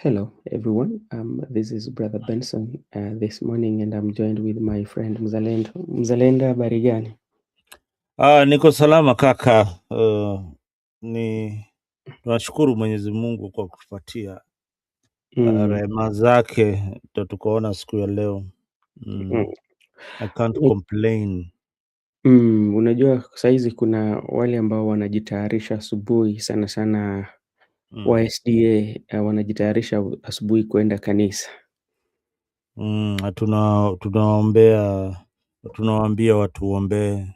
Hello, everyone. This is Brother Benson this morning, and I'm joined with my friend Mzalendo. Mzalendo, habari gani? Niko salama kaka. Tunashukuru Mwenyezi Mungu kwa kutupatia rehema zake ndo tukaona siku ya leo. Mm. I can't complain. Unajua saizi kuna wale ambao wanajitayarisha asubuhi sana sana wa SDA wanajitayarisha asubuhi kwenda kanisa. Tunawaambia watuombee.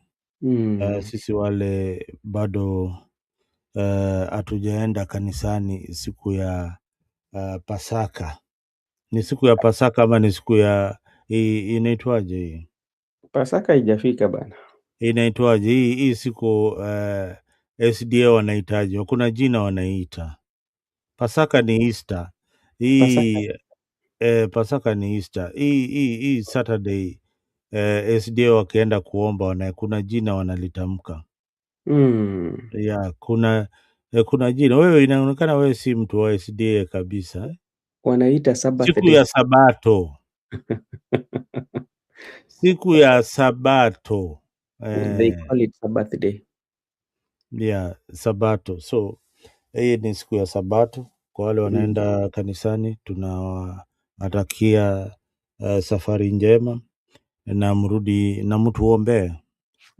Mm. Sisi wale bado hatujaenda kanisani siku ya Pasaka. Ni siku ya Pasaka ama ni siku ya inaitwaje hii? Pasaka haijafika bana. Inaitwaje hii siku SDA wanahitaji, kuna jina wanaita. Pasaka ni Easter. Pasaka. Hii Pasaka ni Easter. Hii Saturday SDA wakienda kuomba kuna jina wanalitamka. Ya kuna jina. Wewe inaonekana wewe si mtu wa SDA kabisa. Wanaita Sabbath Siku day. ya Sabato. Siku ya Sabato. They call it Sabbath day. Yeah, Sabato. So hii ni siku ya Sabato. Kwa wale wanaenda kanisani tunawatakia safari njema na mrudi na mtuombee.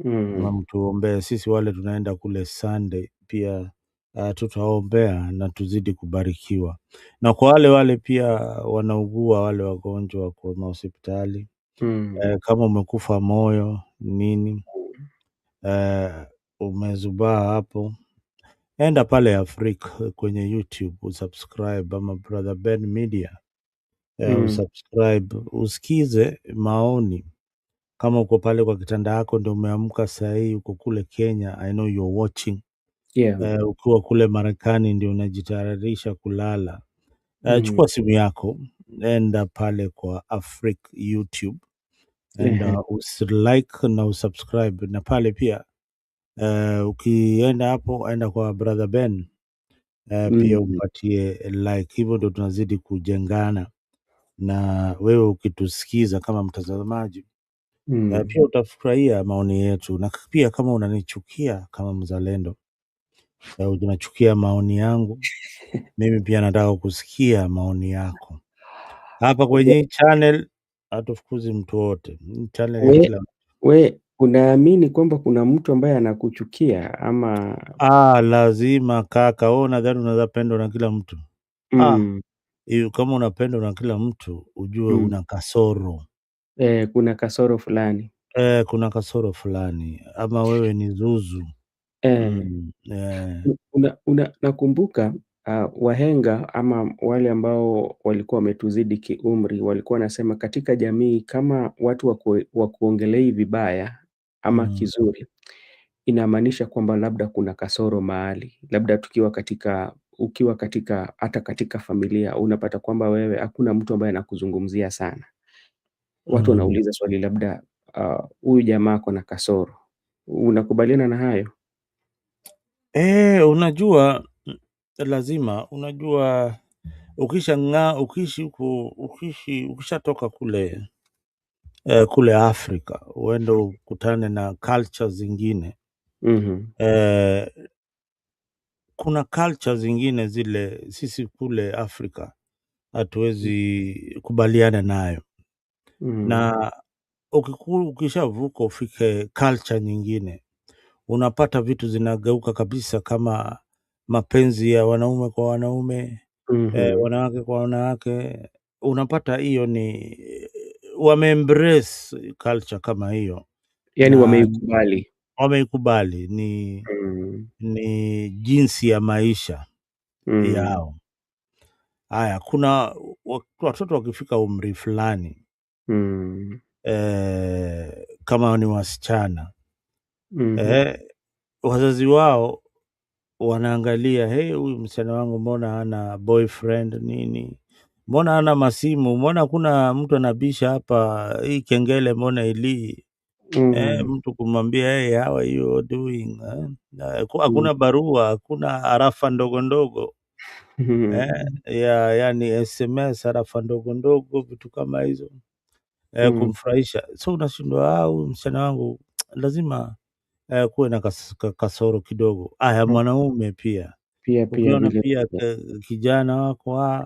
Na mtuombee. Sisi wale tunaenda kule Sunday pia tutaombea na tuzidi kubarikiwa. Na kwa wale pia wanaugua, wale wagonjwa kwa hospitali, kama umekufa moyo nini, umezubaa hapo, enda pale Afrika kwenye YouTube usubscribe ama Brother Ben Media. Usubscribe, usikize maoni. Kama uko pale kwa kitanda yako ndio umeamka saa hii, uko kule Kenya, I know you're watching. Yeah. Ukiwa kule Marekani ndio unajitayarisha kulala. Chukua simu yako, enda pale kwa Afrika YouTube, enda usilike na usubscribe, na pale pia ukienda hapo, enda kwa Brother Ben pia upatie like. Hivyo ndio tunazidi kujengana, na wewe ukitusikiza kama mtazamaji pia utafurahia maoni yetu. Na pia kama unanichukia kama mzalendo, unachukia maoni yangu, mimi pia nataka kusikia maoni yako. Hapa kwenye hii channel hatufukuzi mtu wote. Channel ya kila We unaamini kwamba kuna mtu ambaye anakuchukia ama? Lazima kaka. Wewe unadhani unaweza pendwa na kila mtu? Kama unapendwa na kila mtu ujue una kasoro. Kuna kasoro fulani. Kuna kasoro fulani, ama wewe ni zuzu. Nakumbuka wahenga ama wale ambao walikuwa wametuzidi kiumri walikuwa wanasema katika jamii kama watu wakuongelei vibaya ama kizuri, inamaanisha kwamba labda kuna kasoro mahali. Labda ukiwa hata katika familia unapata kwamba wewe hakuna mtu ambaye anakuzungumzia sana. Watu wanauliza swali labda huyu jamaa ako na kasoro. Unakubaliana na hayo? Unajua lazima, unajua ukishatoka kule Afrika uende ukutane na culture zingine. Kuna culture zingine zile sisi kule Afrika hatuwezi kubaliana nayo. Na ukishavuka ufike culture nyingine, unapata vitu zinageuka kabisa, kama mapenzi ya wanaume kwa wanaume, wanawake kwa wanawake. Unapata hiyo ni wameembrace culture kama hiyo, Yani na wameikubali. ni jinsi ya maisha yao. Haya, kuna watoto wakifika umri fulani, kama ni wasichana, wazazi wao wanaangalia, huyu msichana wangu mbona hana boyfriend nini, mbona hana masimu, mbona kuna mtu anabisha hapa, hii kengele mbona ilii, mtu kumwambia how are you doing, hakuna barua, hakuna arafa ndogo ndogo. yani SMS, harafa ndogo ndogo, vitu kama hizo kumfurahisha. So unashindwa, huyu msichana wangu lazima kuwe na kasoro kidogo. Aya, mwanaume pia Pia ukiona vile pia vile. kijana wako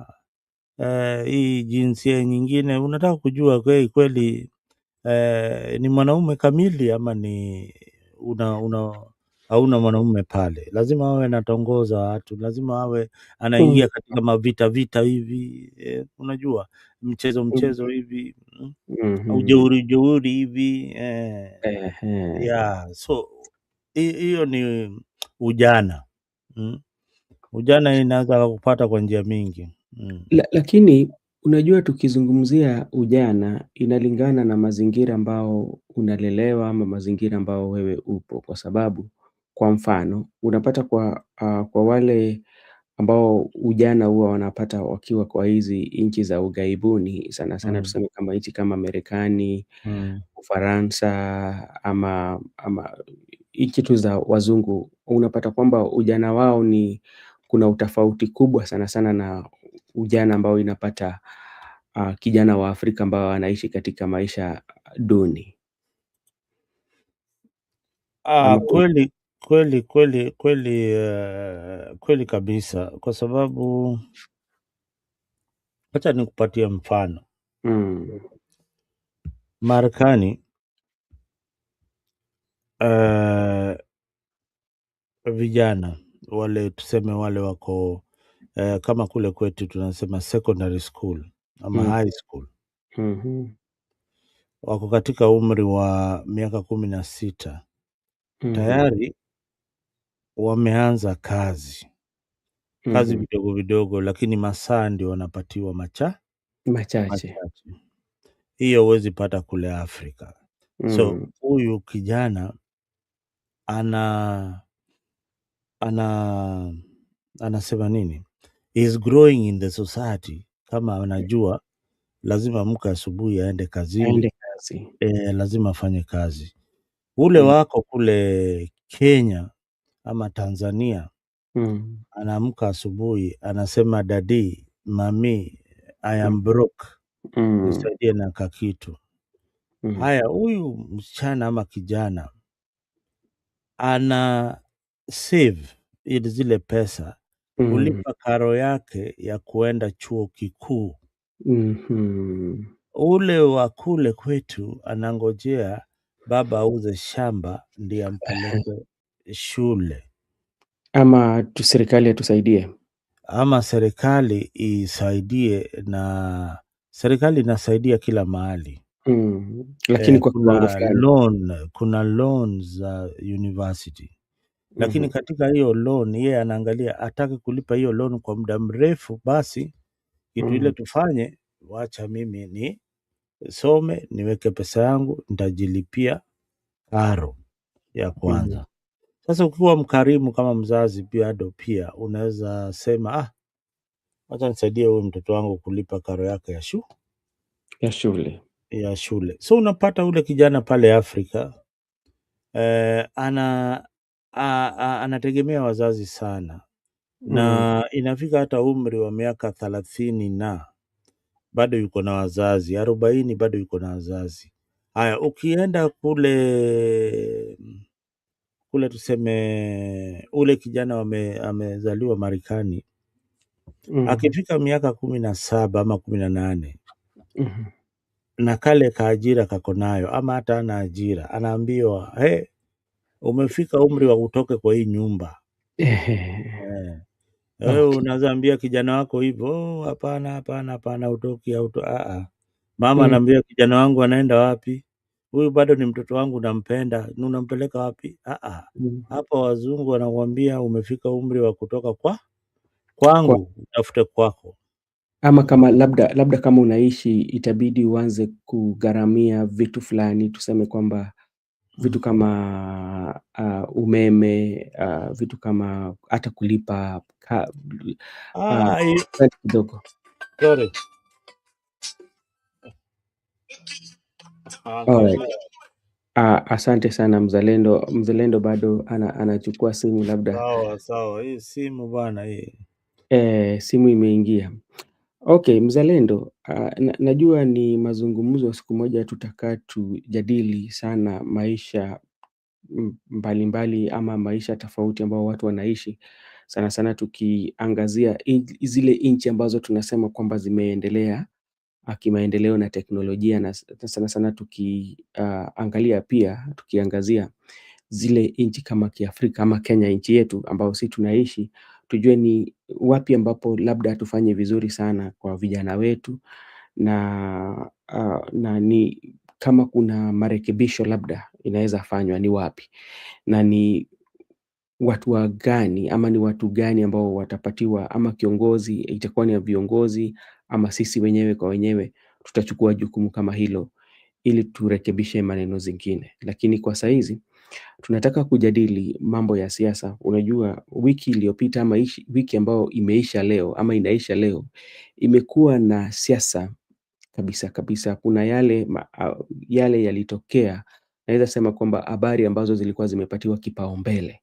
hii jinsia nyingine, unataka kujua kweli ni mwanaume kamili ama ni una hauna mwanaume pale. Lazima awe anatongoza watu, lazima awe Mm, anaingia katika mavita vita hivi, unajua mchezo mm, mchezo hivi, mhm. ujeuri ujeuri hivi, Ehe. yeah. So hiyo ni ujana. Mm. Ujana inaweza kupata kwa njia mingi. Lakini unajua tukizungumzia ujana inalingana na mazingira ambao unalelewa ama mazingira ambao wewe upo kwa sababu kwa mfano unapata kwa wale ambao ujana huwa wanapata wakiwa kwa hizi nchi za ughaibuni sana sana Mm. tuseme kama nchi kama Marekani, Mm. Ufaransa ama nchi tu za wazungu, unapata kwamba ujana wao kuna utofauti kubwa sana sana na ujana ambao inapata kijana wa Afrika ambao anaishi katika maisha duni ama Kweli kweli kweli kweli, kweli kabisa, kwa sababu acha nikupatie mfano. mm, Marekani, eh, vijana wale tuseme wale wako kama kule kwetu tunasema secondary school ama mm, high school, mhm, wako katika umri wa miaka 16 mhm, tayari wameanza kazi mhm. vidogo vidogo, lakini masaa ndio wanapatiwa Machache. machache. Hiyo huwezi pata kule Afrika. So Mm, huyu kijana ana ana anasema nini? He is growing in the society. Kama anajua lazima amke asubuhi aende kazini, aende kazi. lazima afanye kazi. Ule Mm, wako kule Kenya ama Tanzania, mm, anaamka asubuhi anasema daddy, mami, I mm, am broke, mm, nisaidie na kakitu. mm, Haya, huyu msichana ama kijana ana save ili zile pesa mm, kulipa karo yake ya kuenda chuo kikuu. mhm. Ule wa kule kwetu anangojea baba auze shamba ndiye ampeleke shule, Ama serikali atusaidie. ama serikali isaidie, na serikali inasaidia kila mahali. Lakini kwa kiwango Kuna fulani. loan za university. Lakini Mhm, katika hiyo loan yeye anaangalia hataki kulipa hiyo loan kwa muda mrefu, basi kitu ile mhm, tufanye, wacha mimi nisome, niweke pesa yangu, nitajilipia karo ya mhm. kwanza. Sasa ukiwa mkarimu kama mzazi pia unaweza sema, wacha nisaidie huyu mtoto wangu kulipa karo yake Ya shule. ya shule. So unapata ule kijana pale Afrika anategemea wazazi sana, Mm, na inafika hata umri wa miaka 30 na bado yuko na wazazi, 40 bado yuko na wazazi. Haya, ukienda kule tuseme ule kijana amezaliwa Marekani, mhm, akifika miaka 17 ama 18 mhm. na kale kaajira kako nayo ama hata hana ajira, anaambiwa umefika umri wa utoke kwa hii nyumba. Ehe, Eh. Wewe okay. unaweza ambia kijana wako hivyo, hapana, hapana, hapana, hutoki Mama Mm, anaambia kijana wangu anaenda wapi? Huyu bado ni mtoto wangu nampenda, unampeleka wapi? mm. Hapa wazungu wanakuambia umefika umri wa kutoka Kwa kwangu, utafute kwako. ama kama labda kama unaishi itabidi uanze kugharamia vitu fulani, tuseme kwamba vitu Mm. kama, umeme, vitu kama hata kulipa ah, Ah, i rent kidogo. sorry. Alright. Angalia. Asante sana mzalendo. Mzalendo bado anachukua simu labda Sawa, sawa. Hii simu bwana hii. Simu imeingia. Okay, mzalendo, najua ni mazungumzo siku moja tutakaa tujadili sana maisha mbalimbali ama maisha tofauti ambao watu wanaishi. Sana sana tukiangazia zile nchi ambazo tunasema kwamba zimeendelea kimaendeleo na teknolojia na sana sana tukiangalia pia tukiangazia zile nchi kama kiafrika ama Kenya nchi yetu ambao si tunaishi, tujue ni wapi ambapo labda hatufanye vizuri sana kwa vijana wetu na ni kama kuna marekebisho labda inaweza fanywa ni wapi, na ni watu wa gani ama ni watu gani ambao watapatiwa ama kiongozi itakuwa ni ya viongozi ama sisi wenyewe kwa wenyewe tutachukua jukumu kama hilo ili turekebishe maneno zingine. Lakini kwa saizi tunataka kujadili mambo ya siasa. Unajua wiki iliyopita ama wiki ambayo imeisha leo ama inaisha leo imekuwa na siasa kabisa kabisa. Kuna yale yalitokea, naweza sema kwamba habari ambazo zilikuwa zimepatiwa kipaumbele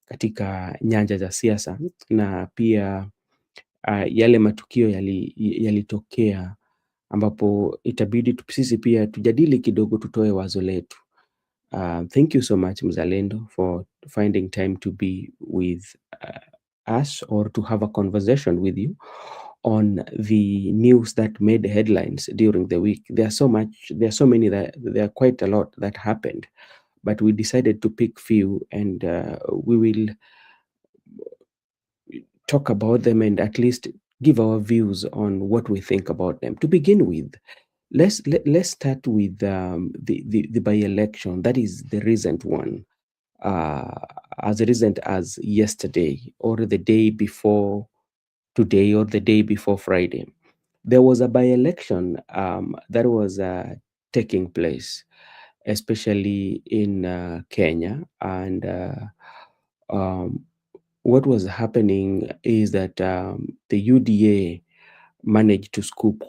katika nyanja za siasa na pia yale matukio yalitokea ambapo itabidi sisi pia tujadili kidogo, tutoe wazo letu. Thank you so much Mzalendo for finding time to be with us or to have a conversation with you on the news that made headlines during the week. There are so many there are quite a lot that happened, but we decided to pick few and we will talk about them and at least give our views on what we think about them. To begin with, let's start with the by-election. That is the recent one, as recent as yesterday or the day before today or the day before Friday. There was a by-election that was taking place, especially in Kenya, and um, what was happening is that the UDA managed to scoop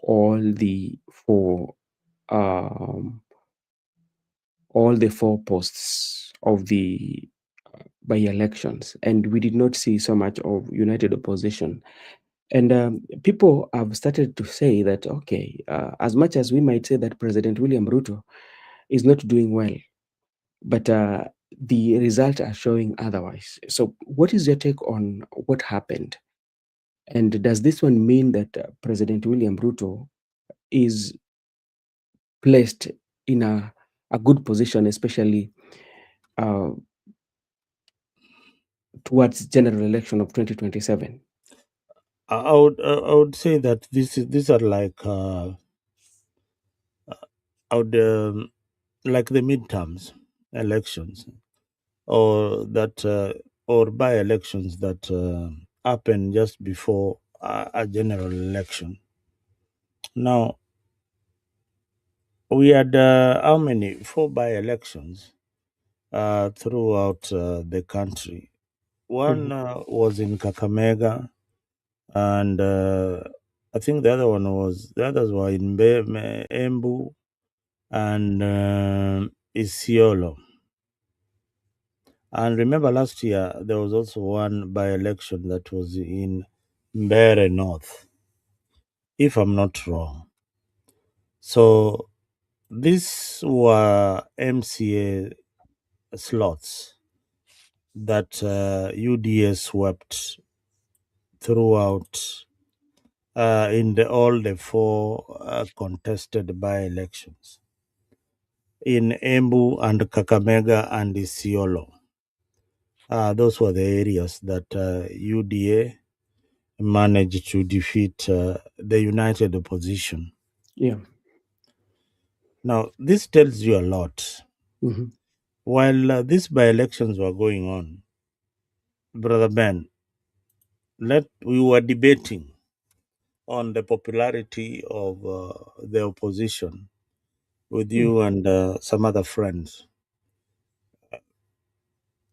um, all the four posts of the by-elections, and we did not see so much of united opposition. And people have started to say that, okay, as much as we might say that President William Ruto is not doing well, but the results are showing otherwise. So, what is your take on what happened? And does this one mean that President William Ruto is placed in a good position, especially uh, towards general election of 2027? I would say that these are like I would like the midterms elections or that or by elections that happen just before a general election. Now we had how many 4 by-elections throughout the country. One Mhm. was in Kakamega, and I think the others were in Embu and Isiolo. And remember last year there was also one by-election that was in Mbere North, if I'm not wrong. So these were MCA slots that UDA swept throughout in all the four contested by-elections in Embu and Kakamega and Isiolo. Those were the areas that UDA managed to defeat the united opposition. Yeah. Now, this tells you a lot. Mhm. While these by-elections were going on, Brother Ben, we were debating on the popularity of the opposition with Mm. you and some other friends.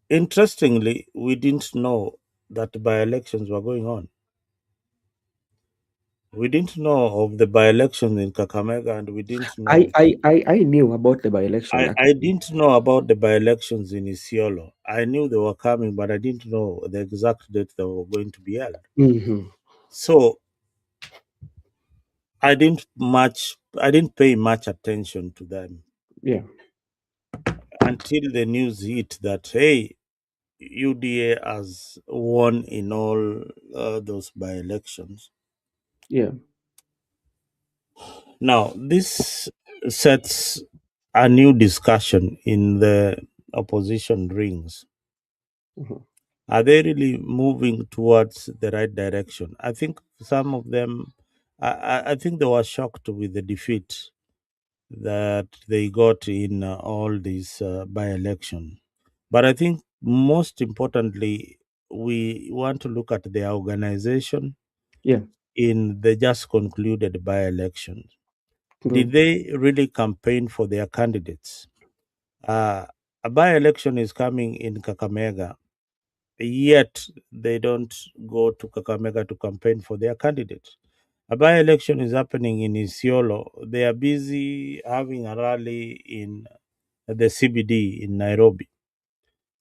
Interestingly, we didn't know that by-elections were going on. We didn't know of the by-elections in Kakamega, and we didn't know. I knew about the by-election I actually. didn't know about the by-elections in Isiolo. I knew they were coming, but I didn't know the exact date they were going to be held. Mhm. So I didn't pay much attention to them Yeah. until the news hit that, hey, UDA has won in all those by elections. Yeah. Now, this sets a new discussion in the opposition rings. Mhm. Are they really moving towards the right direction? I think some of them, I think they were shocked with the defeat that they got in all these by election. But I think most importantly, we want to look at their organization Yeah. in the just concluded by election. Did True. they really campaign for their candidates? Uh, a by election is coming in Kakamega, yet they don't go to Kakamega to campaign for their candidate. A by election is happening in Isiolo. They are busy having a rally in the CBD in Nairobi.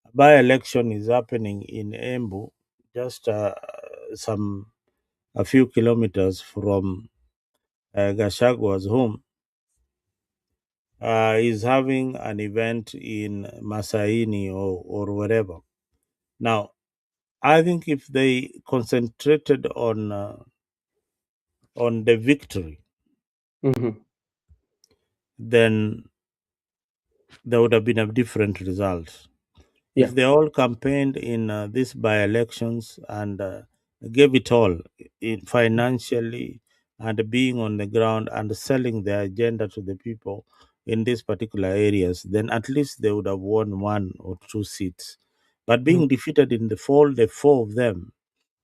A by election is happening in Embu, just some a few kilometers from Gashagwa's home. Is having an event in Masaini or wherever. Now, I think if they concentrated on the victory, Hmm. then there would have been a different result. Yeah. If they all campaigned in these by-elections and gave it all in financially and being on the ground and selling their agenda to the people in these particular areas, then at least they would have won one or two seats. But Mhm. being defeated in the four of them,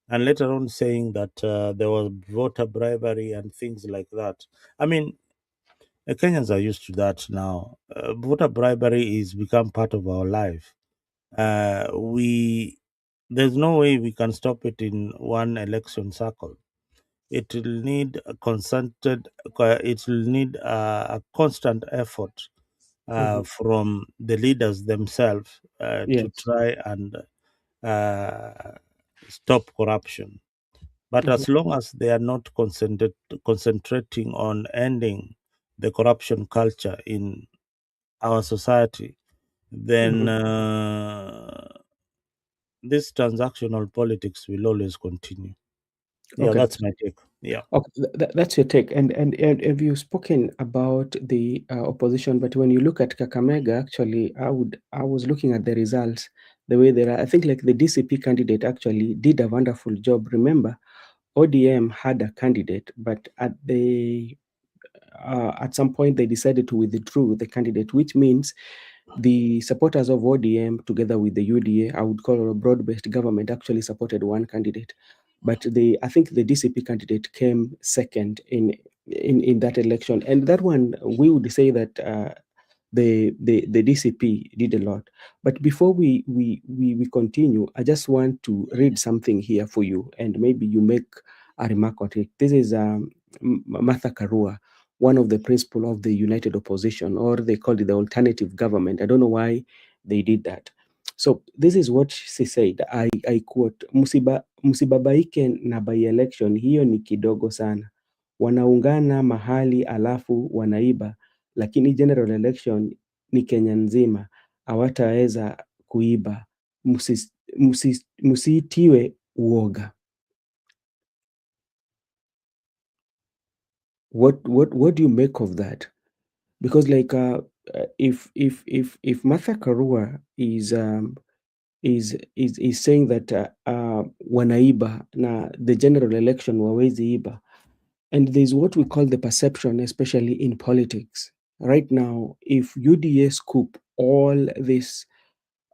and later on saying that there was voter bribery and things like that. I mean, Kenyans are used to that now. Voter bribery is become part of our life. We There's no way we can stop it in one election cycle. It will need a concerted, it will need a constant effort Mhm. from the leaders themselves to Yes. try and uh, stop corruption. But Mhm. as long as they are not concentrating on ending the corruption culture in our society, then Mhm. this transactional politics will always continue. Yeah, Okay. that's my take. Yeah. Okay, that's your take. And have you spoken about the opposition? But when you look at Kakamega, actually, I was looking at the results, the way they are. I think like the DCP candidate actually did a wonderful job. Remember, ODM had a candidate, but at some point they decided to withdraw the candidate, which means the supporters of ODM together with the UDA, I would call a broad-based government, actually supported one candidate. But I think the DCP candidate came second in that election. And that one, we would say that the DCP did a lot. But before we continue, I just want to read something here for you, and maybe you make a remark on it. This is Martha Karua, one of the principal of the United Opposition, or they called it the alternative government. I don't know why they did that. So this is what she said. I quote, msibabaike na by election, hiyo ni kidogo sana. Wanaungana mahali alafu wanaiba, lakini general election ni Kenya nzima, hawataweza kuiba. Msiitiwe uoga. What do you make of that? Because like if Martha Karua is saying that wanaiba na the general election wawezi iba, and there's what we call the perception, especially in politics right now. If UDA scoop all these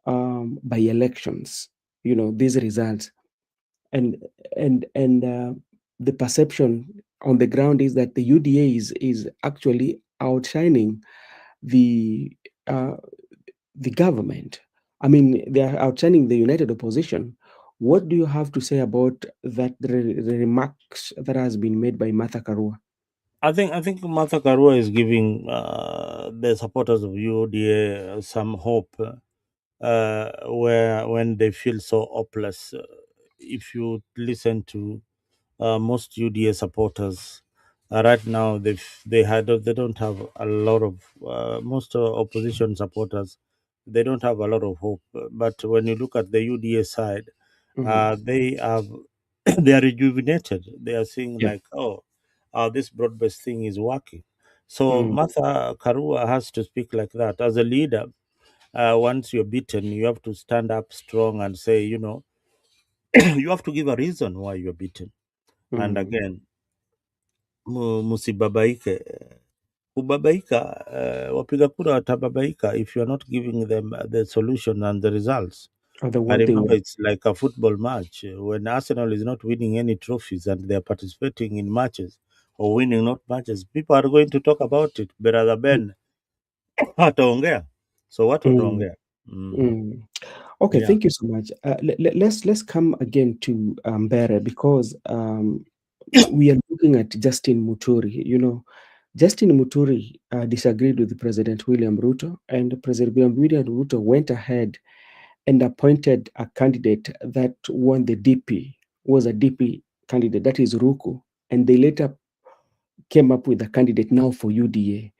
by elections, these results, and and the perception on the ground is that the UDA is actually outshining the uh, the government. I mean, they are outshining the united opposition. What do you have to say about that, the remarks that has been made by Martha Karua? I think Martha Karua is giving the supporters of UDA some hope where when they feel so hopeless. If you listen to most UDA supporters right now they don't have a lot of most opposition supporters. They don't have a lot of hope. But when you look at the UDA side, Mm-hmm. they have they are rejuvenated. They are seeing Yeah. like, oh, this broad-based thing is working. So Mm, Martha Karua has to speak like that as a leader. Once you're beaten, you have to stand up strong and say, you have to give a reason why you're beaten. And mm. again, musibabaike. Kubabaika, wapiga kura watababaika if you are not giving them the solution and the results. Or the I one thing. remember it's like a football match when Arsenal is not winning any trophies and they are participating in matches or winning not matches. People are going to talk about it. Brother Ben wataongea, so watu Mm, wataongea. Mm, mm. Okay, yeah. thank you so much. Let's come again to Mbere, because we are looking at Justin Muturi. Justin Muturi disagreed with President William Ruto, and President William Ruto went ahead and appointed a candidate that won the DP, was a DP candidate, that is Ruku, and they later came up with a candidate now for UDA.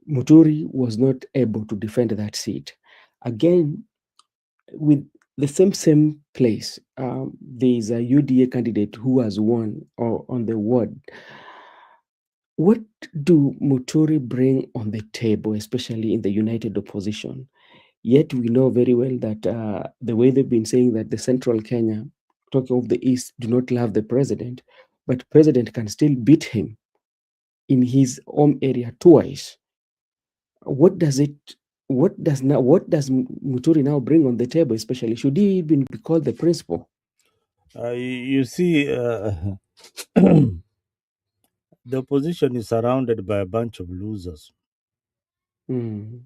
Muturi was not able to defend that seat. Again, with the same place, there is a UDA candidate who has won or on the ward. What do Muturi bring on the table, especially in the united opposition? Yet we know very well that the way they've been saying that the central Kenya, talking of the east, do not love the president, but president can still beat him in his home area twice. What does it? What does Muturi now bring on the table? Especially, should he even be called the principal? You see, the opposition is surrounded by a bunch of losers. Mm,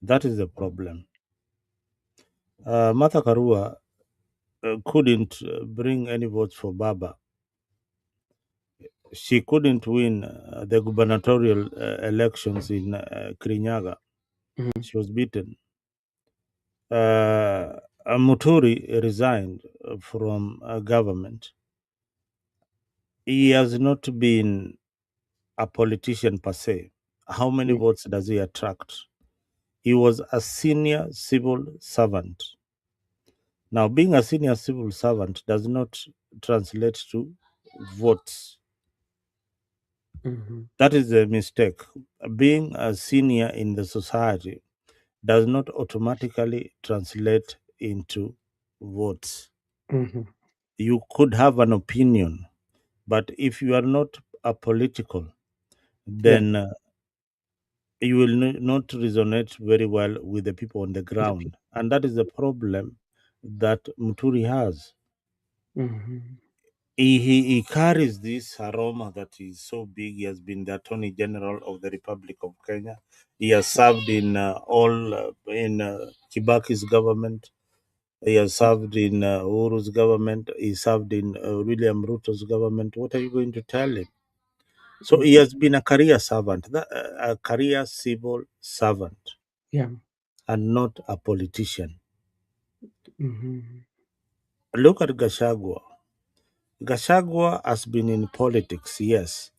That is the problem. Martha Karua couldn't bring any votes for Baba. She couldn't win the gubernatorial elections in Kirinyaga. mhm. She was beaten. Muturi resigned from government. He has not been a politician per se. How many Yeah. votes does he attract? He was a senior civil servant. Now, being a senior civil servant does not translate to votes. Mhm. That is a mistake. Being a senior in the society does not automatically translate into votes. Mhm. You could have an opinion, but if you are not a political, Yeah. then you will not resonate very well with the people on the With the people. ground. And that is the problem that Muturi has. Mhm. He carries this aroma that is so big. He has been the Attorney General of the Republic of Kenya. He has served in all in Kibaki's government. He has served in Uhuru's government. He served in William Ruto's government. What are you going to tell him? So he Mhm. has been a career servant, a career civil servant, Yeah. and not a politician. Mhm. Look at Gashagwa. Gashagwa has been in politics, yes,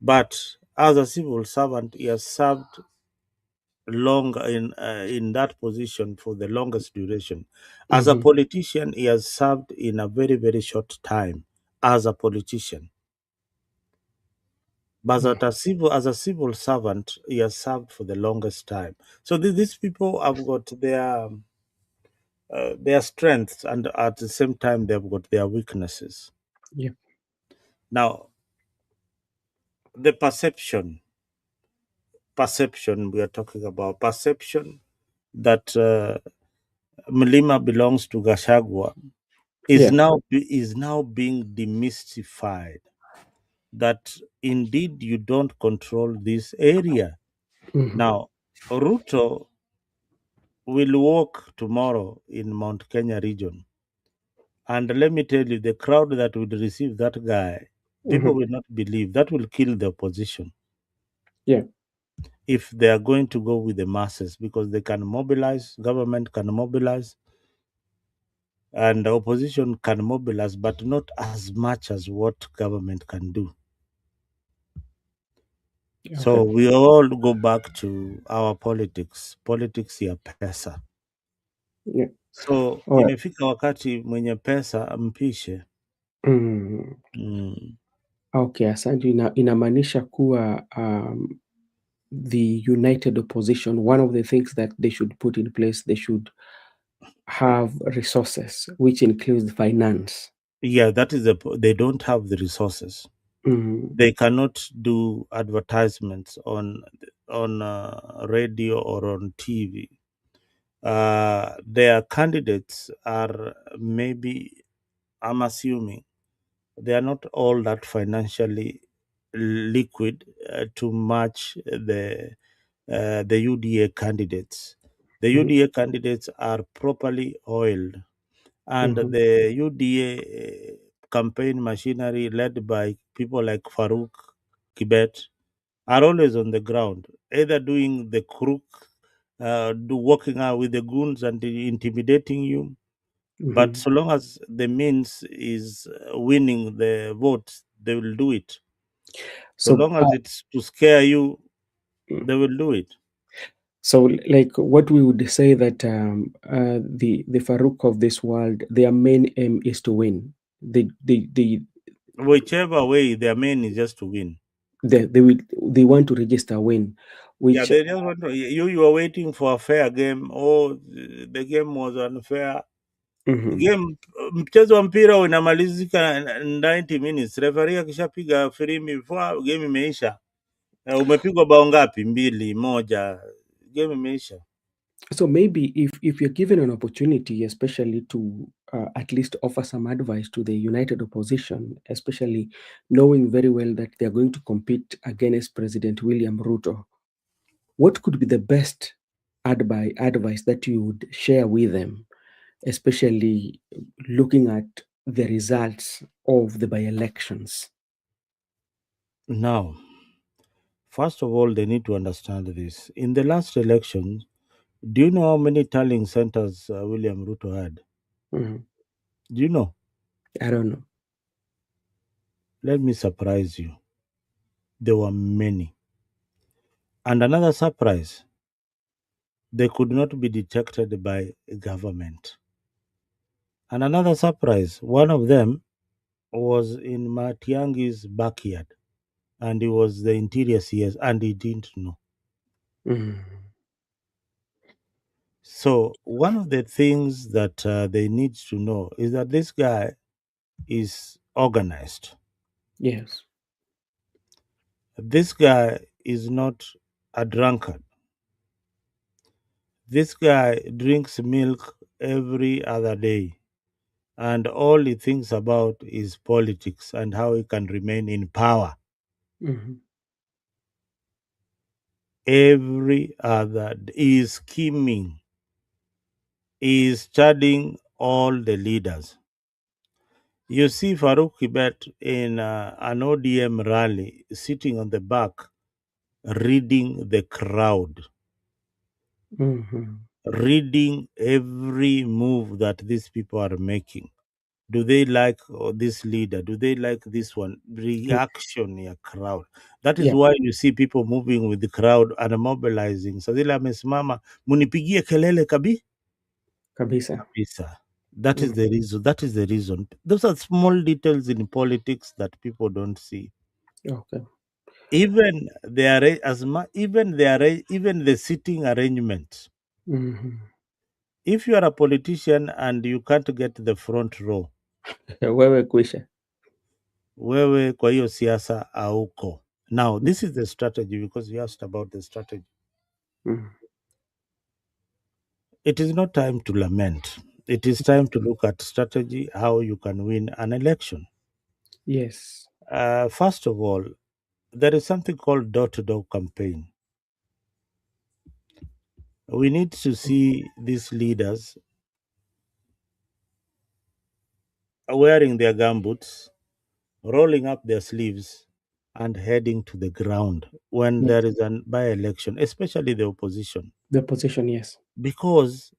but as a civil servant, he has served long in that position for the longest duration. As a Mhm. politician, he has served in a very short time as a politician. But Mm. as a civil servant, he has served for the longest time. So these people have got their strengths, and at the same time, they've got their weaknesses. Yeah. Now, the perception we are talking about, perception that Mlima belongs to Gashagwa Yeah. is now being demystified. That indeed you don't control this area. Mhm. Now, Ruto will walk tomorrow in Mount Kenya region. And let me tell you, the crowd that would receive that guy, people Mhm. will not believe. That will kill the opposition Yeah. if they are going to go with the masses because they can mobilize, government can mobilize, and the opposition can mobilize, but not as much as what government can do. Okay. So we all go back to our politics. Politics ya pesa. Yeah. So All right. imefika wakati mwenye pesa ampishe. Mm. Mm. Okay, asante. Inamaanisha kuwa the united opposition, one of the things that they should put in place, they should have resources, which includes finance. Yeah, that is they don't have the resources. Mm. They cannot do advertisements on radio or on TV. Their candidates are, maybe, I'm assuming, they are not all that financially liquid to match the UDA candidates. The Mm. UDA candidates are properly oiled, and Mhm. the UDA campaign machinery, led by people like Farouk Kibet, are always on the ground, either doing the crook, working out with the goons and intimidating you. But Mhm. so long as the means is winning the votes, they will do it. So So, long as it's to scare you, mm, they will do it. so like what we would say that the Farouk of this world, their main aim is to win. Whichever way, their main is just to win. They will they want to register win, Yeah, which they just want to, you were waiting for a fair game. Oh, the game was unfair. mhm. Game, mchezo wa mpira unamalizika 90 minutes. Referee akishapiga firimbi, game imeisha. Umepigwa bao ngapi? Mbili, moja. Game imeisha. So maybe if you're given an opportunity, especially to at least offer some advice to the united opposition, especially knowing very well that they are going to compete against President William Ruto, what could be the best advice that you would share with them, especially looking at the results of the by-elections? Now, first of all, they need to understand this. In the last election, do you know how many tallying centers William Ruto had? Mhm. Do you know? I don't know. Let me surprise you. There were many. And another surprise, they could not be detected by government. And another surprise, one of them was in Matiangi's backyard, and he was the interior CS, and he didn't know. Mhm. So, one of the things that they need to know is that this guy is organized. Yes. This guy is not a drunkard. This guy drinks milk every other day, and all he thinks about is politics and how he can remain in power. Mhm. Every other he is scheming, he is studying all the leaders. You see Farouk Kibet in an ODM rally sitting on the back reading the crowd, Mhm. reading every move that these people are making. Do they like this leader? Do they like this one? Yes. Reaction ya crowd. That is Yeah, why you see people moving with the crowd and mobilizing. Sadila amesimama, munipigie kelele kabisa. kabisa. That is Mm. the reason. That is the reason. Those are small details in politics that people don't see. Okay. Even the even the sitting arrangement. Mhm. If you are a politician and you can't get the front row, Wewe kwisha. wewe kwa hiyo siasa hauko. Now, this is the strategy, because you asked about the strategy. Mhm. It is not time to lament. It is time to look at strategy, how you can win an election. Yes. First of all, there is something called door-to-door campaign. We need to see these leaders wearing their gumboots, rolling up their sleeves, and heading to the ground when Yes. there is an by-election, especially the opposition. The position, yes. Because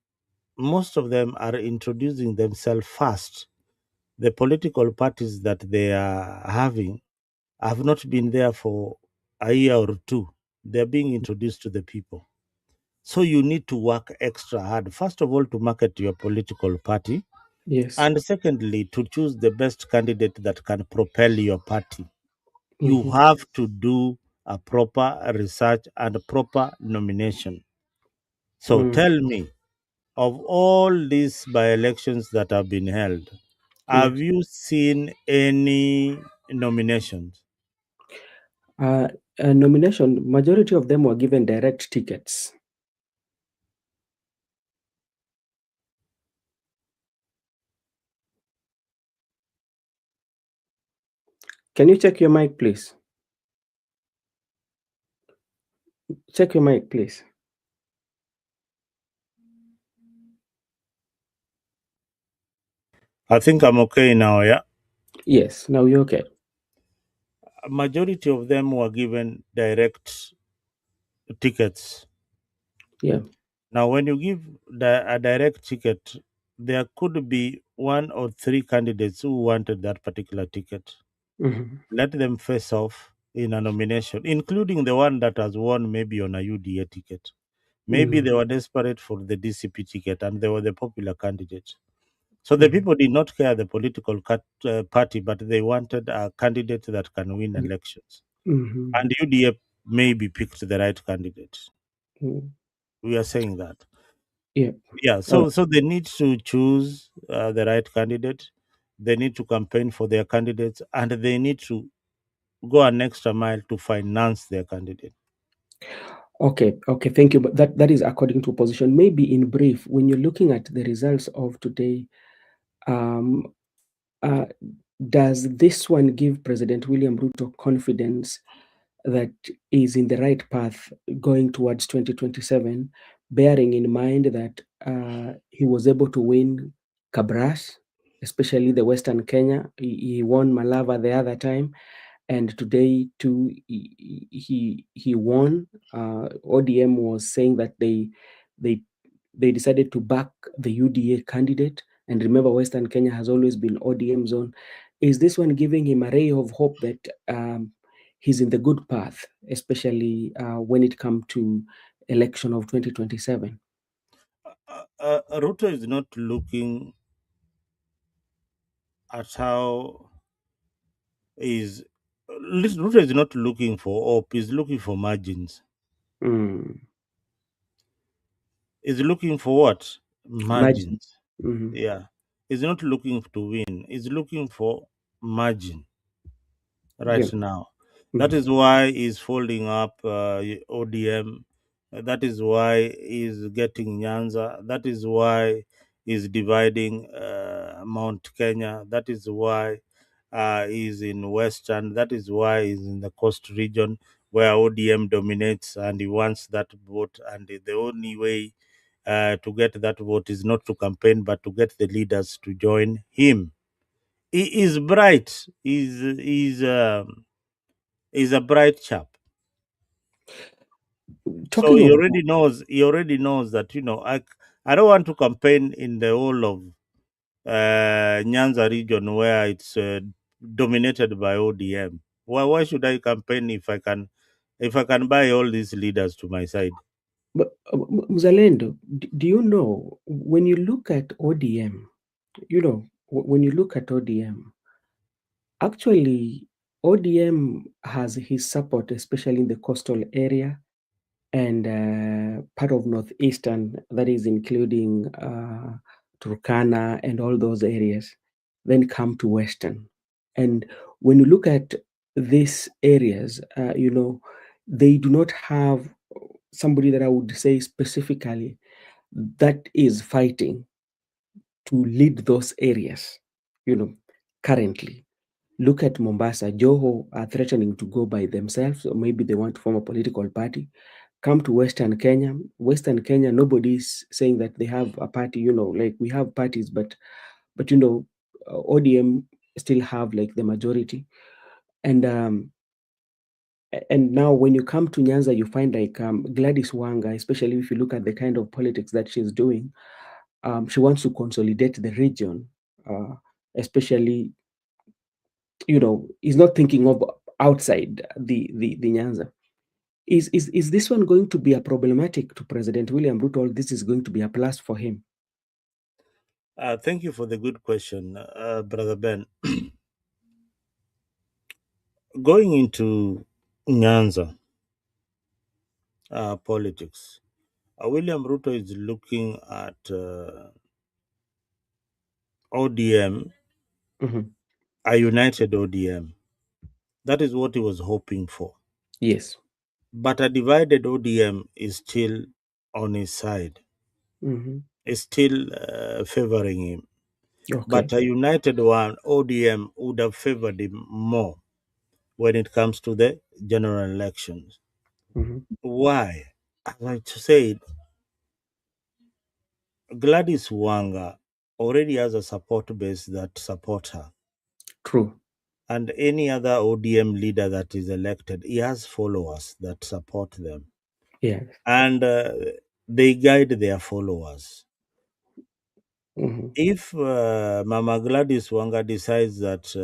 most of them are introducing themselves fast. The political parties that they are having have not been there for a year or two. They're being introduced to the people. So you need to work extra hard, first of all, to market your political party, Yes. and secondly, to choose the best candidate that can propel your party. You Mm-hmm. have to do a proper research and a proper nomination. So Mm. tell me, of all these by elections that have been held, have Yes. you seen any nominations? Uh, a nomination, majority of them were given direct tickets. Can you check your mic, please? Check your mic, please. I think I'm okay now, yeah? Yes, now you're okay. A majority of them were given direct tickets. Yeah. Now, when you give a direct ticket, there could be one or three candidates who wanted that particular ticket. Mm-hmm. Let them face off in a nomination, including the one that has won maybe on a UDA ticket. Maybe Mm-hmm. they were desperate for the DCP ticket and they were the popular candidate. So the Mm-hmm. people did not care the political party, but they wanted a candidate that can win elections. Mm-hmm. And UDA maybe picked the right candidate. Mm. We are saying that. Yeah. Yeah, All so they need to choose the right candidate. They need to campaign for their candidates, and they need to go an extra mile to finance their candidate. Okay, okay, thank you. But that is according to position. Maybe in brief, when you're looking at the results of today, um, uh, does this one give President William Ruto confidence that is in the right path going towards 2027, bearing in mind that he was able to win Kabras, especially the Western Kenya. He won Malava the other time, and today too he won. ODM was saying that they they decided to back the UDA candidate, and remember Western Kenya has always been ODM zone. Is this one giving him a ray of hope that he's in the good path, especially when it comes to election of 2027? Ruto is not looking at how is Ruto is not looking for hope. He's looking for margins. Mm. He's looking for what? Margin. Margins. Mhm. Yeah. He's not looking to win. He's looking for margin Yeah. right now. That Mhm. is why he's folding up ODM. That is why he's getting Nyanza. That is why he's dividing Mount Kenya. That is why he's in Western. That is why he's in the coast region where ODM dominates and he wants that vote. And the only way to get that vote is not to campaign but to get the leaders to join him. He is bright. He's a bright chap. So Talking of that, he already knows that I don't want to campaign in the whole of Nyanza region where it's dominated by ODM. Why should I campaign if I can buy all these leaders to my side? but Mzalendo, do you know when you look at ODM, when you look at ODM, actually ODM has his support, especially in the coastal area and part of northeastern, that is including Turkana and all those areas, then come to western. And when you look at these areas, they do not have somebody that I would say specifically that is fighting to lead those areas, you know, currently. Look at Mombasa. Joho are threatening to go by themselves, or maybe they want to form a political party. Come to Western Kenya. Western Kenya, nobody's saying that they have a party. Like we have parties, but ODM still have like the majority. And and now when you come to Nyanza, you find like Gladys Wanga, especially if you look at the kind of politics that she's doing. She wants to consolidate the region, especially, is not thinking of outside the Nyanza. Is this one going to be a problematic to President William Ruto, or this is going to be a plus for him? Thank you for the good question, Brother Ben. Going into Nyanza politics, William Ruto is looking at ODM, Mhm. a united ODM. That is what he was hoping for. Yes. But a divided ODM is still on his side, Mhm. is still favoring him. Okay. But a united one, ODM, would have favored him more when it comes to the general elections. Mhm. Why? As I said, Gladys Wanga already has a support base that support her. True. And any other ODM leader that is elected, he has followers that support them. Yeah. And they guide their followers. Mhm. If Mama Gladys Wanga decides that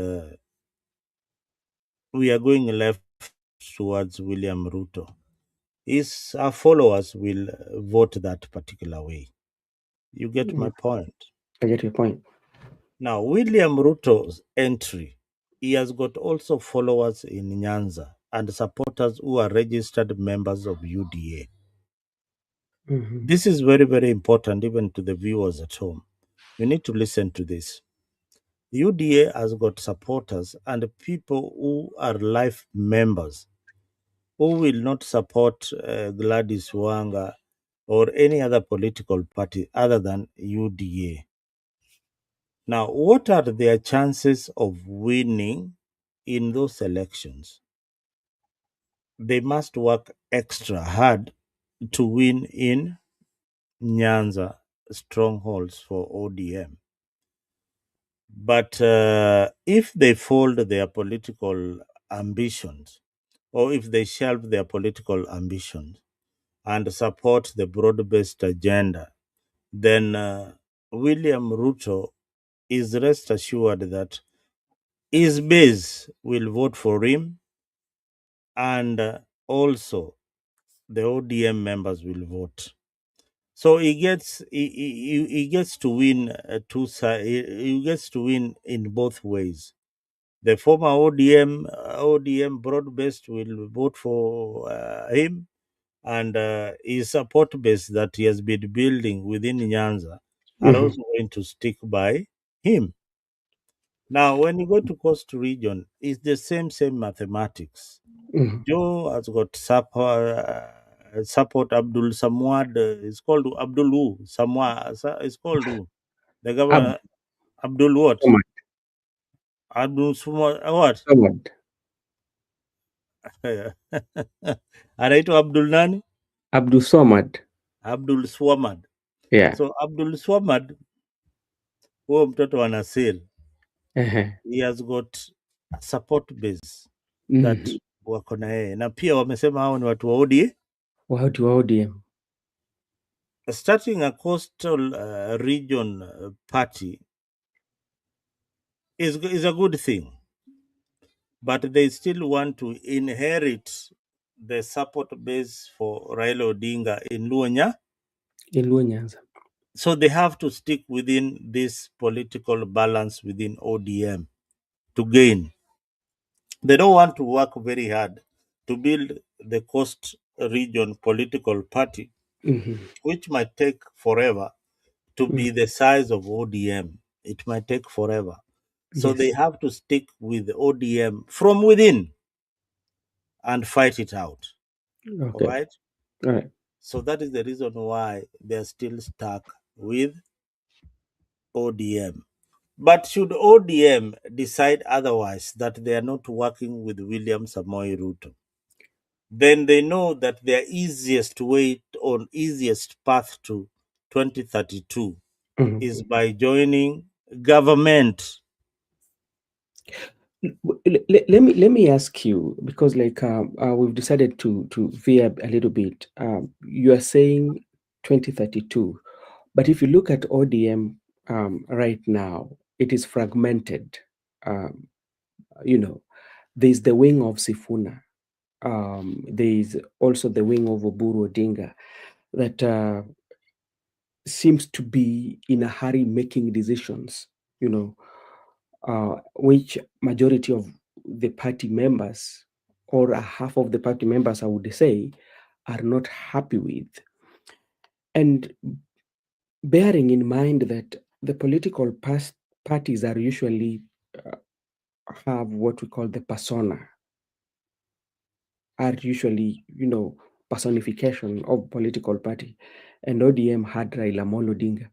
we are going left towards William Ruto, his our followers will vote that particular way. You get my Mhm. point. I get your point. Now, William Ruto's entry, he has got also followers in Nyanza and supporters who are registered members of UDA. Mhm. This is very, very important even to the viewers at home. You need to listen to this. UDA has got supporters and people who are life members who will not support Gladys Wanga or any other political party other than UDA. Now, what are their chances of winning in those elections? They must work extra hard to win in Nyanza strongholds for ODM. But if they fold their political ambitions, or if they shelve their political ambitions and support the broad based agenda, then William Ruto is rest assured that his base will vote for him, and also the ODM members will vote. So he gets to win two sides. He gets to win in both ways. The former ODM broad based will vote for him, and his support base that he has been building within Nyanza are Mhm. also going to stick by him. Now, when you go to Coast Region, it's the same mathematics. Mhm. Joe has got support Abdul Samwad. It's called Abdul who? Samwa. It's called who? The Ab governor Abdul what? Somad. Abdul Samwad what? Somad. Anaitwa Abdul nani? Abdul Somad. Abdul Swamad. Yeah. So Abdul Swamad, huo mtoto wa Nasir, Uh-huh. he has got a support base that Mhm. wako na yeye, na pia wamesema hao ni watu wa ODM. Watu wa ODM. Starting a coastal region party is a good thing, but they still want to inherit the support base for Raila Odinga in Luonya. Iluo Nyanza. So they have to stick within this political balance within ODM to gain. They don't want to work very hard to build the coast region political party, Mhm. which might take forever to Mhm. be the size of ODM. It might take forever. So they Yes. have to stick with ODM from within and fight it out. All Okay. right. All right. So that is the reason why they're still stuck with ODM. But should ODM decide otherwise, that they are not working with William Samoei Ruto, then they know that their easiest way or easiest path to 2032 Mhm. is by joining government. Let me ask you, because like we've decided to veer a little bit. You are saying 2032. But if you look at ODM right now, it is fragmented. Um, you know, there's the wing of Sifuna. There is also the wing of Oburu Odinga that seems to be in a hurry making decisions, you know, which majority of the party members or a half of the party members, I would say, are not happy with. And bearing in mind that the political parties are usually uh, have what we call the persona, are usually, personification of political party. And ODM had Raila Amolo Odinga.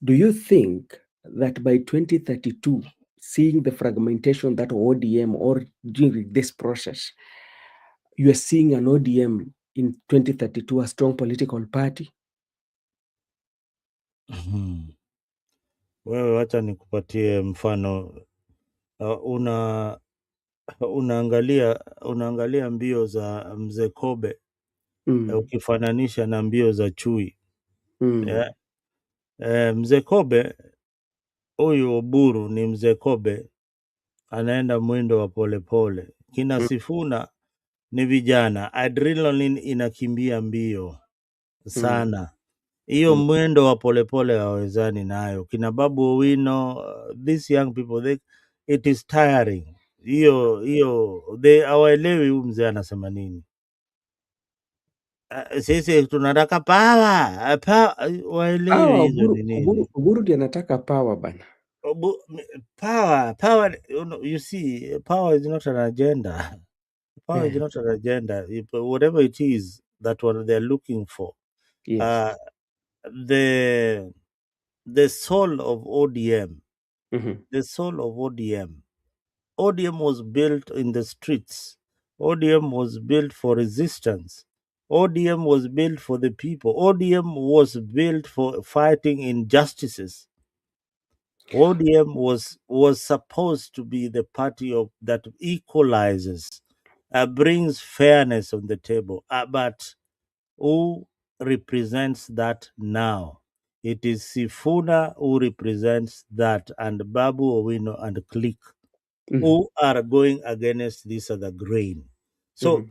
Do you think that by 2032, seeing the fragmentation that ODM or during this process, you are seeing an ODM in 2032, a strong political party? Mhm. Wewe wacha nikupatie mfano. Una unaangalia mbio za mzee Kobe, Mm, ukifananisha na mbio za chui. mm, Yeah. Mzee Kobe, huyu Oburu ni mzee Kobe, anaenda mwendo wa polepole. Kina mm, Sifuna ni vijana, adrenaline inakimbia mbio mm, sana. Hiyo mm. mwendo wa polepole hawawezani nayo. Kina Babu Owino, these young people, it is tiring. Hiyo hawaelewi huyu mzee anasema nini. Sisi tunataka power, waelewi hizo Oburu, ni Oburu, nini. Oburu ndiye anataka power bana. Power, you see, power is not an agenda. Power is Eh, not an agenda. Whatever it is that what they're looking for, yes. uh, the the soul of ODM, Mhm, the soul of ODM. ODM was built in the streets. ODM was built for resistance. ODM was built for the people. ODM was built for fighting injustices. ODM was supposed to be the party of that equalizes, brings fairness on the table. But who represents that now? It is Sifuna who represents that, and Babu Owino and clique mhm, who are going against this other grain. So mhm.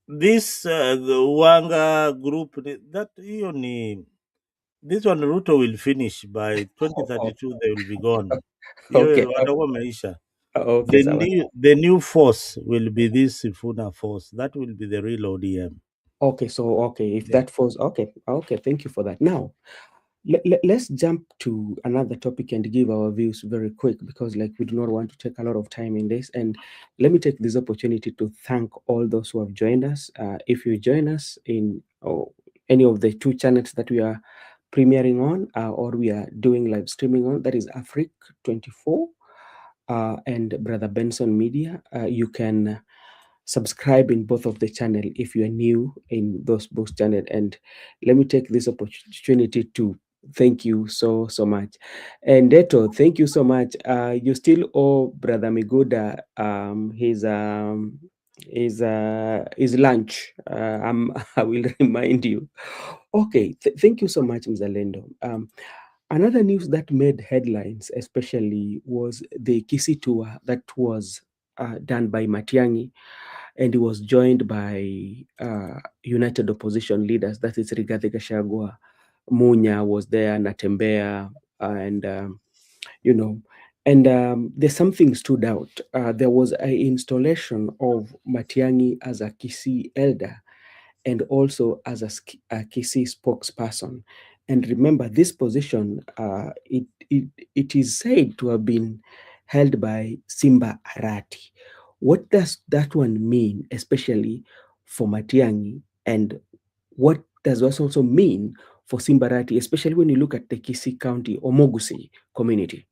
this Wanga group, that hiyo ni this one Ruto will finish by Oh, 2032. They will be gone. okay, Hiyo watakuwa maisha. okay, sawa. The new force will be this Sifuna force. That will be the real ODM. Okay, so okay, if Yeah. that falls, okay, okay, thank you for that. Now, let's jump to another topic and give our views very quick because, like, we do not want to take a lot of time in this. And let me take this opportunity to thank all those who have joined us. If you join us in any of the two channels that we are premiering on or we are doing live streaming on, that is Afric 24 and Brother Benson Media, you can subscribe in both of the channel if you are new in those both channel. And let me take this opportunity to thank you so much. And Deto, thank you so much. You still owe Brother Miguda his lunch. I will remind you. Okay, thank you so much, Mzalendo. Another news that made headlines, especially, was the Kisi tour that was done by Matiangi, and he was joined by united opposition leaders. That is Rigathi Gachagua, Munya was there, Natembea, and you know, and there's something stood out. There was an installation of Matiangi as a Kisi elder and also as a Kisii spokesperson. And remember, this position, it is said to have been held by Simba Arati. What does that one mean, especially for Matiangi? And what does that also mean for Simba Arati, especially when you look at the Kisii County, Omogusi community?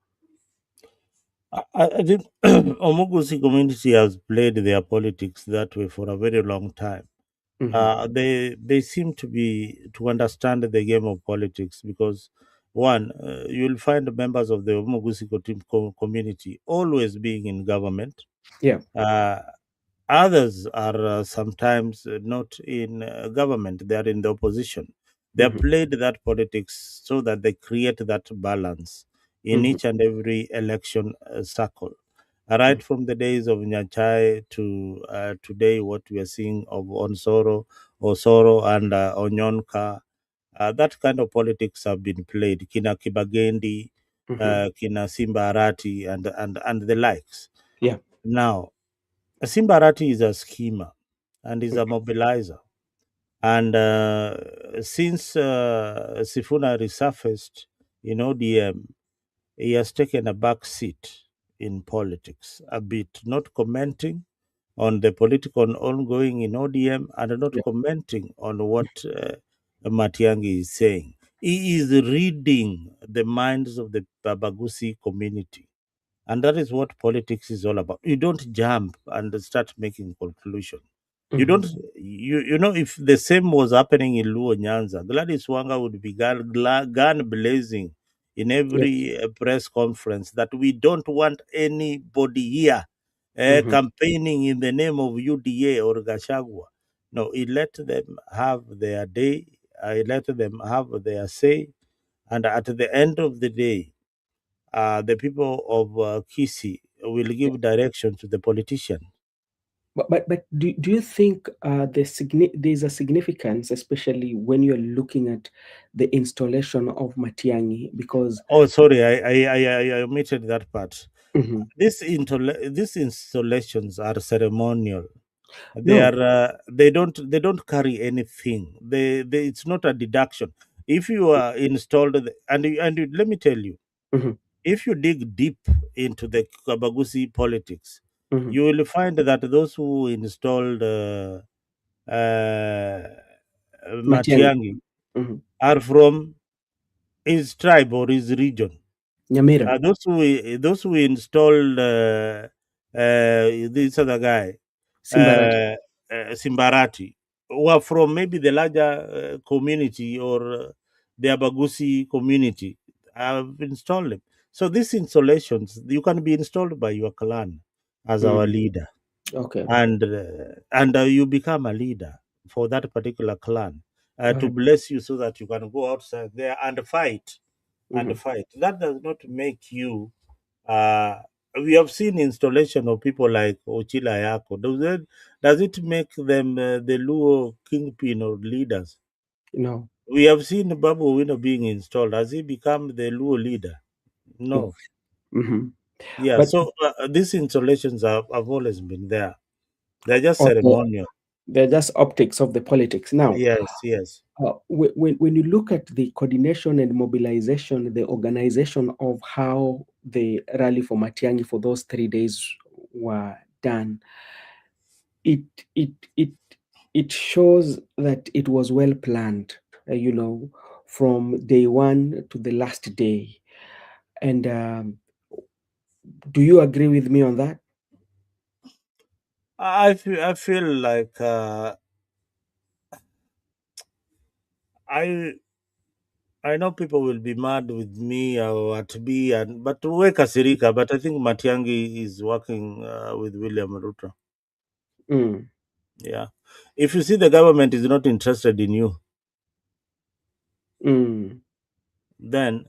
I think Omugusi community has played their politics that way for a very long time. Hmm. They seem to understand the game of politics because one, you'll find members of the Omugusi community always being in government. Yeah. Uh, Others are sometimes not in government; they are in the opposition. They have Mhm. played that politics so that they create that balance in Mhm. each and every election cycle. Mhm. Right from the days of Nyachai to today, what we are seeing of Onsoro, Osoro, and Onyonka, that kind of politics have been played. Kina Kibagendi, Mhm. Kina Simba Arati, and the likes. Yeah. Now, Simba Arati is a schemer and is a mobilizer. And since Sifuna resurfaced in ODM, he has taken a back seat in politics a bit, not commenting on the political ongoing in ODM and not Yeah. commenting on what Matiangi is saying. He is reading the minds of the Babagusi community. And that is what politics is all about. You don't jump and start making conclusion. You don't, Mhm. you know, if the same was happening in Luo Nyanza, Gladys Wanga would be gun blazing in Yes. every press conference that we don't want anybody here Mhm. campaigning in the name of UDA or Gashagwa. No, he let them have their day. I let them have their say. And at the end of the day, the people of Kisi will Yeah. give direction to the politician. But do you think there's a significance, especially when you're looking at the installation of Matiangi, because Oh, sorry, I omitted that part. Mhm. These installations are ceremonial. No. They don't carry anything. It's not a deduction. If you are installed, let me tell you, Mhm. if you dig deep into the Kabagusi politics, Mhm. you will find that those who installed uh, Matiangi. Matiangi Mhm. are from his tribe or his region. Nyamira. Those who installed this other guy, Simbarati. Simbarati, were from maybe the larger community or the Abagusi community. Have installed them. So these installations, you can be installed by your clan as our Mm. leader, Okay. and you become a leader for that particular clan All to right. bless you so that you can go outside there and fight and Mhm. fight. That does not make you. Uh, we have seen installation of people like Ochila Yako. Does it make them the Luo kingpin or leaders? No. We have seen Babu Wino being installed. Has he become the Luo leader? No. No. Mhm. Yeah, But so these installations have always been there. They're just okay, ceremonial. they're just optics of the politics. Now, Yes, yes. when you look at the coordination and mobilization, the organization of how the rally for Matiangi for those 3 days were done, it it it it shows that it was well planned. From day one to the last day. And do you agree with me on that? I feel like I I know people will be mad with me or at me, and but Weka Sirika, but I think Matiangi is working with William Ruto. Mm, Yeah. If you see the government is not interested in you, mm. then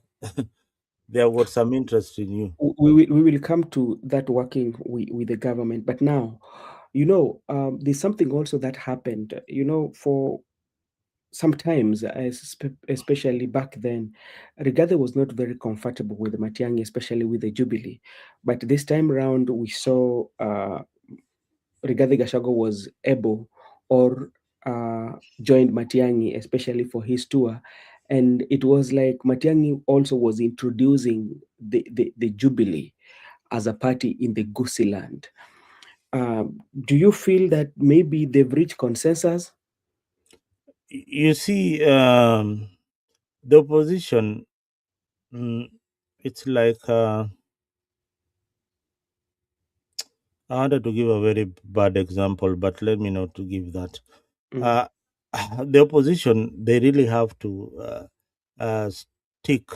they have got some interest in you. We will come to that working with the government. But now, there's something also that happened, for sometimes, especially back then, Rigathi was not very comfortable with Matiang'i, especially with the Jubilee. But this time around, we saw Rigathi Gachagua was able or joined Matiang'i, especially for his tour. And it was like Matiang'i also was introducing the Jubilee as a party in the Gusii land. Do you feel that maybe they've reached consensus? You see, the opposition, mm, it's like I wanted to give a very bad example, but let me not to give that. Mm, Uh, the opposition, they really have to stick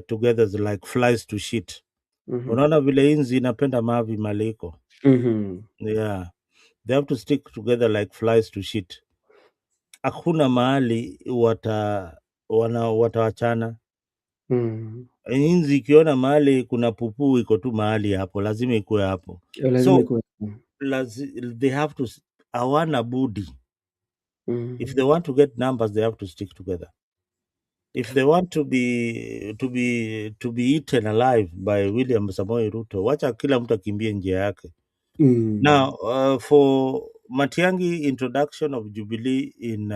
together like flies to shit. mhm, Unaona vile inzi inapenda mavi maliko. mhm, Yeah, they have to stick together like flies to shit. Hakuna mahali watawachana. Mm. Inzi ikiona mahali kuna pupuu iko tu mahali hapo, lazima ikuwe hapo. Lazima So ikuwe. they have to, hawana budi. If Mm. they want to get numbers, they have to stick together. If they want to be eaten alive by William Samoei Ruto, wacha kila mtu akimbie njia yake. Mm. Now, for Matiangi introduction of Jubilee in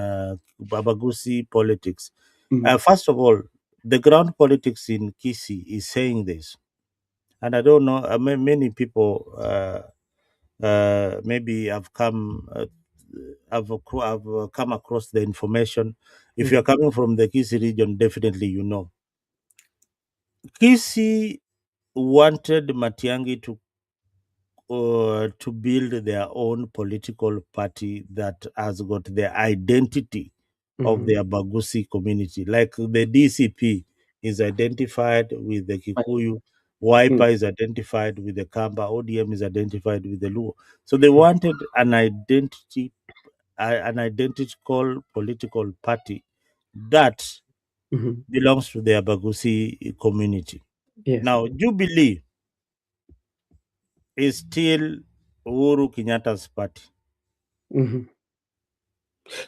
Babagusi politics, Mm. first of all, the ground politics in Kisii is saying this, and I don't know. Many people maybe have come across the information. If you are Mm. coming from the Kisii region, definitely you know. Kisii wanted Matiangi to build their own political party that has got the identity of Mm. the Abagusi community. Like the DCP is identified with the Kikuyu, Mm. Wiper is identified with the Kamba, ODM is identified with the Luo. So they wanted an identical political party that Mhm. belongs to the Abagusi community. Yes. Now, Jubilee is still Uhuru Kenyatta's party. Mhm.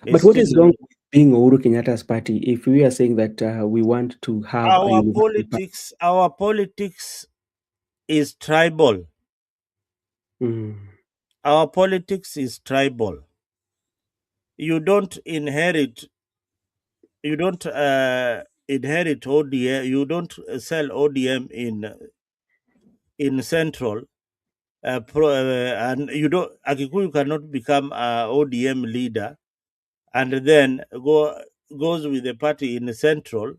But It's what is still wrong with being Uhuru Kenyatta's party if we are saying that we want to have a our universal party? politics. Our politics is tribal. Mm. Our politics is tribal. You don't inherit. You don't inherit ODM. You don't sell ODM in central. And you don't. Akikuyu cannot become a ODM leader and then goes with the party in central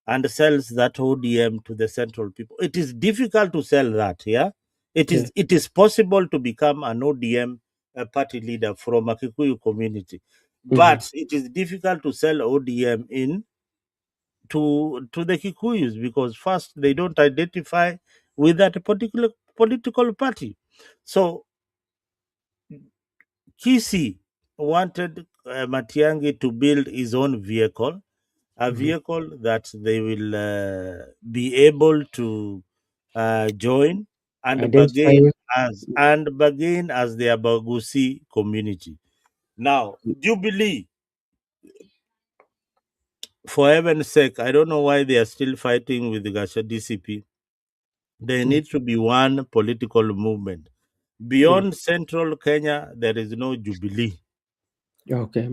and sells that ODM to the central people. It is difficult to sell that, yeah. Yeah. It is possible to become an ODM party leader from a Kikuyu community, Mhm. but it is difficult to sell ODM in to the Kikuyus because first they don't identify with that particular political party. So Kisi wanted Matiangi to build his own vehicle, a Mhm. vehicle that they will be able to join and Identify bargain with. as the Abagusi community. Now, Jubilee, for heaven's sake, I don't know why they are still fighting with the Gasha DCP. There Mm. needs to be one political movement. Mm. Beyond central Kenya, there is no Jubilee. Okay.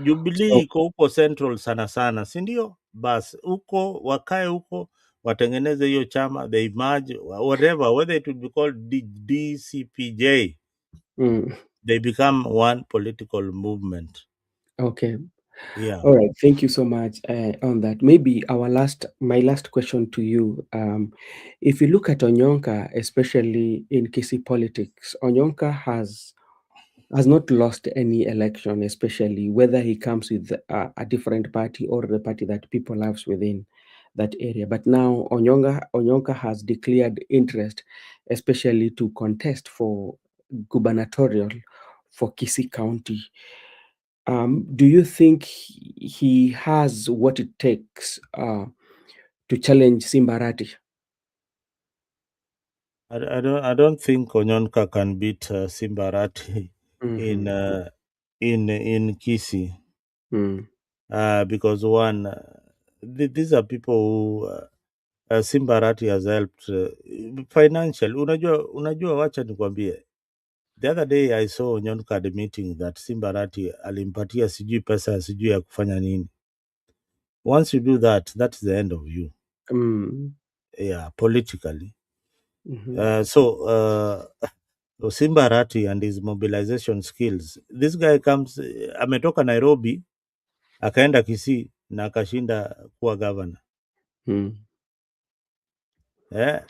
Jubilee So. iko huko central sana sana, si ndio? Bas huko wakae huko, watengeneze hiyo chama, they merge whatever, whether it would be called DCPJ, Mm. they become one political movement. Okay. Yeah. All right. Thank you so much on that. Maybe my last question to you. If you look at Onyonka, especially in Kisi politics, Onyonka has not lost any election, especially whether he comes with a different party or the party that people loves within that area. But now Onyonka has declared interest, especially to contest for gubernatorial for Kisi County. Do you think he has what it takes to challenge Simbarati? I don't think Onyonka can beat Simbarati in Mm-hmm. uh, in Kisi Mm. because one, these are people who Simbarati has helped financial. Unajua, wacha nikwambie. The other day I saw Onyonka at the meeting that Simbarati alimpatia sijui pesa sijui ya kufanya nini. Once you do that, that's the end of you. Mm. Yeah, politically. Mm-hmm. So Simbarati and his mobilization skills. This guy comes, ametoka Nairobi, akaenda Kisii na akashinda kuwa governor. Mm. Eh?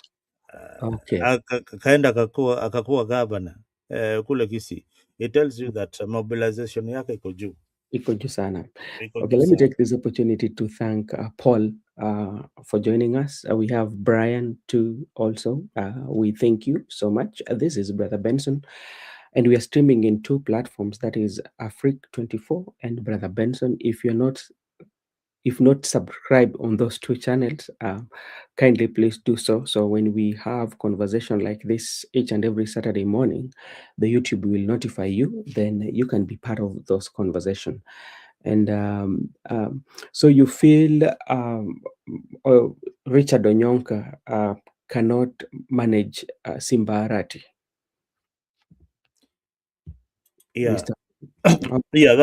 Okay. Akaenda akakuwa governor kule Kisii. It tells you that mobilization yake iko juu. Iko juu sana. Iko Okay, juu let me sana. take this opportunity to thank Paul for joining us. We have Brian too also. We thank you so much. This is Brother Benson, and we are streaming in two platforms, that is Afrique 24 and Brother Benson. if not subscribe on those two channels, kindly please do so. So when we have conversation like this each and every Saturday morning, the YouTube will notify you. Then you can be part of those conversation. And so you feel Richard Onyonka cannot manage Simba Arati, Yeah. Mr. Oh, Yeah,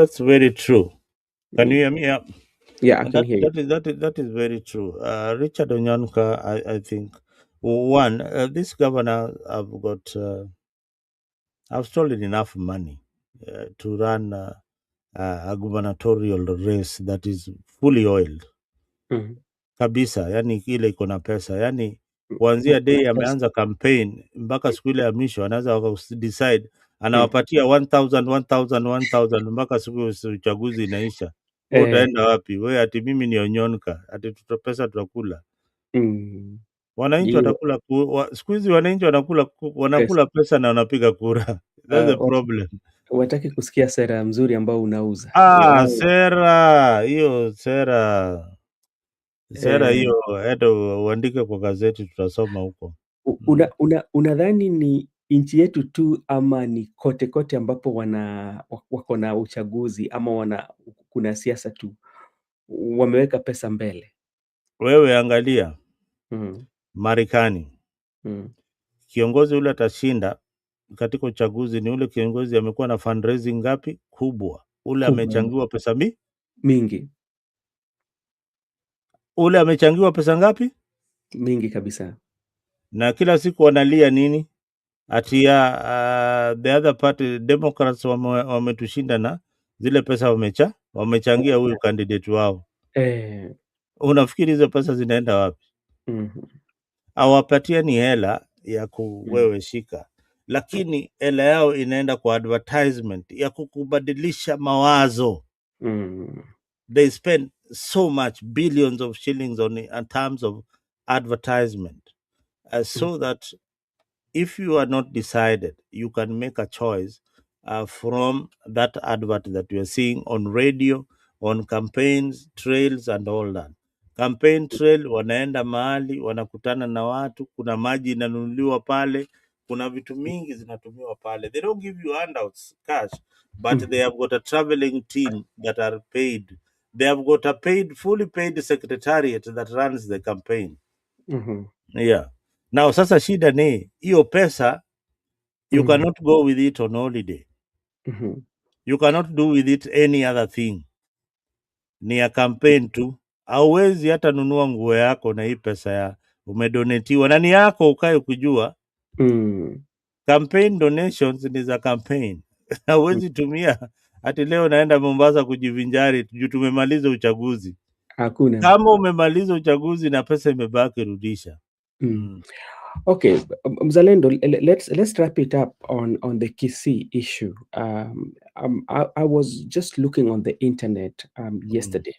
that's very true. Can you mm. hear me? Yeah. Yeah, I And can hear you. that is very true. Richard Onyanka, I think, one, this governor have stolen enough money to run a gubernatorial race that is fully oiled Mm. kabisa, yani ile iko na pesa, yani But kuanzia kuna day pesa. ameanza campaign mpaka siku ile ya mwisho anaweza decide Mm. anawapatia 1000 1000 1000 mpaka siku ya uchaguzi inaisha. Wewe Eh, utaenda wapi? Wewe ati mimi ni Onyonka, ati pesa tutakula. mm. Wananchi Hiyo watakula siku hizi wananchi wanakula pesa. wanakula pesa na wanapiga kura. That's the problem. Wataki kusikia sera mzuri ambao unauza wao. Sera hiyo sera Eh, hiyo, hata uandike kwa gazeti tutasoma huko. unadhani ni nchi yetu tu ama ni kote kote ambapo wako na uchaguzi ama kuna siasa tu wameweka pesa mbele? Wewe angalia Mm, Marekani, mm. kiongozi ule atashinda katika uchaguzi ni ule kiongozi amekuwa na fundraising ngapi kubwa, ule Kubwa amechangiwa pesa mingi ule amechangiwa pesa ngapi, mingi kabisa. na kila siku wanalia nini? Ati the other party Democrats wametushinda na zile pesa wamechangia huyu candidate wao. Eh, Unafikiri hizo pesa zinaenda wapi? mhm, Hawapatiani hela ya mm, kuwewe shika, lakini hela yao inaenda kwa advertisement ya kukubadilisha mawazo. mm, They spend so much billions of shillings on in terms of advertisement, mm, so that if you are not decided, you can make a choice from that advert that you are seeing on radio, on campaigns, trails, and all that. Campaign trail, wanaenda mahali, wanakutana na watu, kuna maji inanunuliwa pale, kuna vitu mingi zinatumiwa pale. They don't give you handouts, cash, but they mm, have got a traveling team that are paid. They have got a fully paid secretariat that runs the campaign. mhm, Yeah. Now sasa shida ni hiyo pesa, you mm, cannot go with it on holiday. mhm, You cannot do with it any other thing. Ni ya campaign tu. Hauwezi hata nunua nguo yako na hii pesa ya umedonetiwa na ni yako, ukae kujua mm, campaign donations ni za campaign. mm. Hauwezi tumia ati leo naenda Mombasa kujivinjari juu tumemaliza uchaguzi. Hakuna. Kama umemaliza uchaguzi na pesa imebaki, rudisha. Mm. Mm. Okay, Mzalendo, let's wrap it up on the Kisii issue. I was just looking on the internet Mm. yesterday.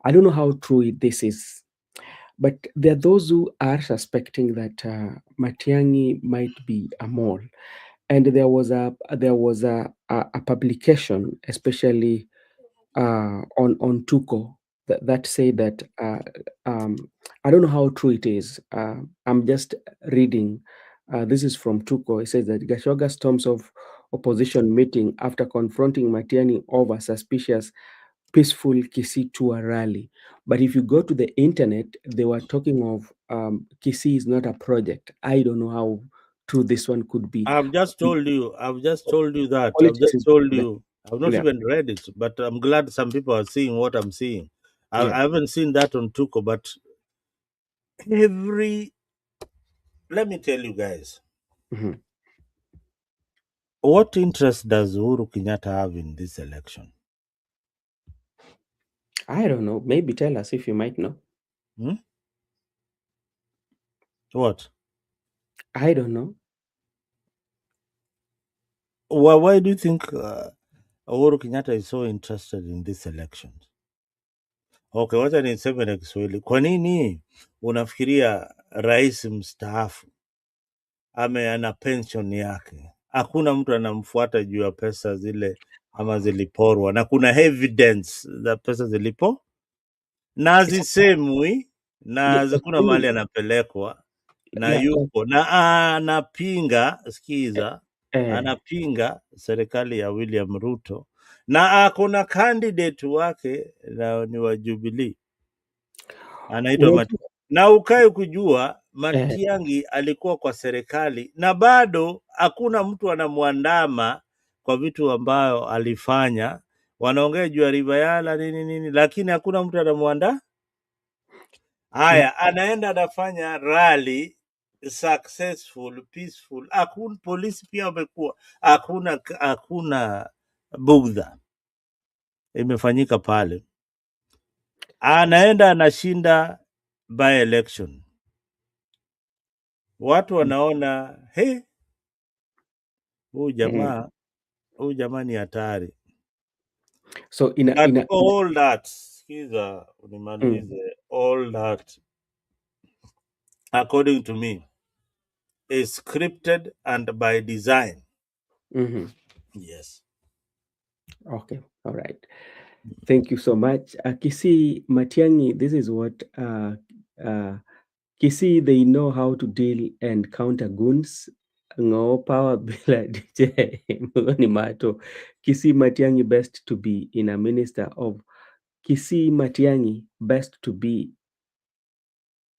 I don't know how true this is, but there are those who are suspecting that Matiang'i might be a mole, and there was a publication, especially on Tuko, that say that I don't know how true it is. I'm just reading. This is from Tuko. It says that Gashoga storms of opposition meeting after confronting Matiani over suspicious peaceful Kisii tour rally. But if you go to the internet, they were talking of Kisii is not a project. I don't know how true this one could be. I've just told you that. I've Politics just is told yeah, you. I've not yeah, even read it, but I'm glad some people are seeing what I'm seeing. yeah. I haven't seen that on Tuko, but every, let me tell you guys, Mhm. what interest does Uhuru Kenyatta have in this election? I don't know. Maybe tell us if you might know. Hmm? What? I don't know. Why do you think Uhuru Kenyatta is so interested in this election? Okay, wacha niseme na Kiswahili. Kwa nini unafikiria rais mstaafu ana pension yake, hakuna mtu anamfuata juu ya pesa zile ama ziliporwa, na kuna evidence za pesa zilipo na Sasa, hazisemwi na hakuna mahali lakini anapelekwa na la yupo na anapinga, eh, sikiza, eh, anapinga serikali ya William Ruto na kuna candidate wake na ni wa Jubilee anaitwa unajua na ukae kujua eh, Matiang'i alikuwa kwa serikali na bado hakuna mtu anamwandama kwa vitu ambayo alifanya. Wanaongea juu ya Rivayala nini nini, lakini hakuna mtu anamwanda. la Haya, anaenda anafanya rally successful peaceful, hakuna polisi pia wamekuwa, hakuna bugdha imefanyika pale, anaenda anashinda by election, watu wanaona he, huyu mm. jamaa huyu jamaa ni hatari. So But all that, sikiza mm, unimalize, all that according to me is scripted and by design. mhm. Yes. Okay, all right. Thank you so much. Kisii Matiang'i, this is what uh, Kisii, they know how to deal and counter goons. Ng'o power bila DJ Muthoni Mato. Kisii Matiang'i best to be in a minister of Kisii Matiang'i best to be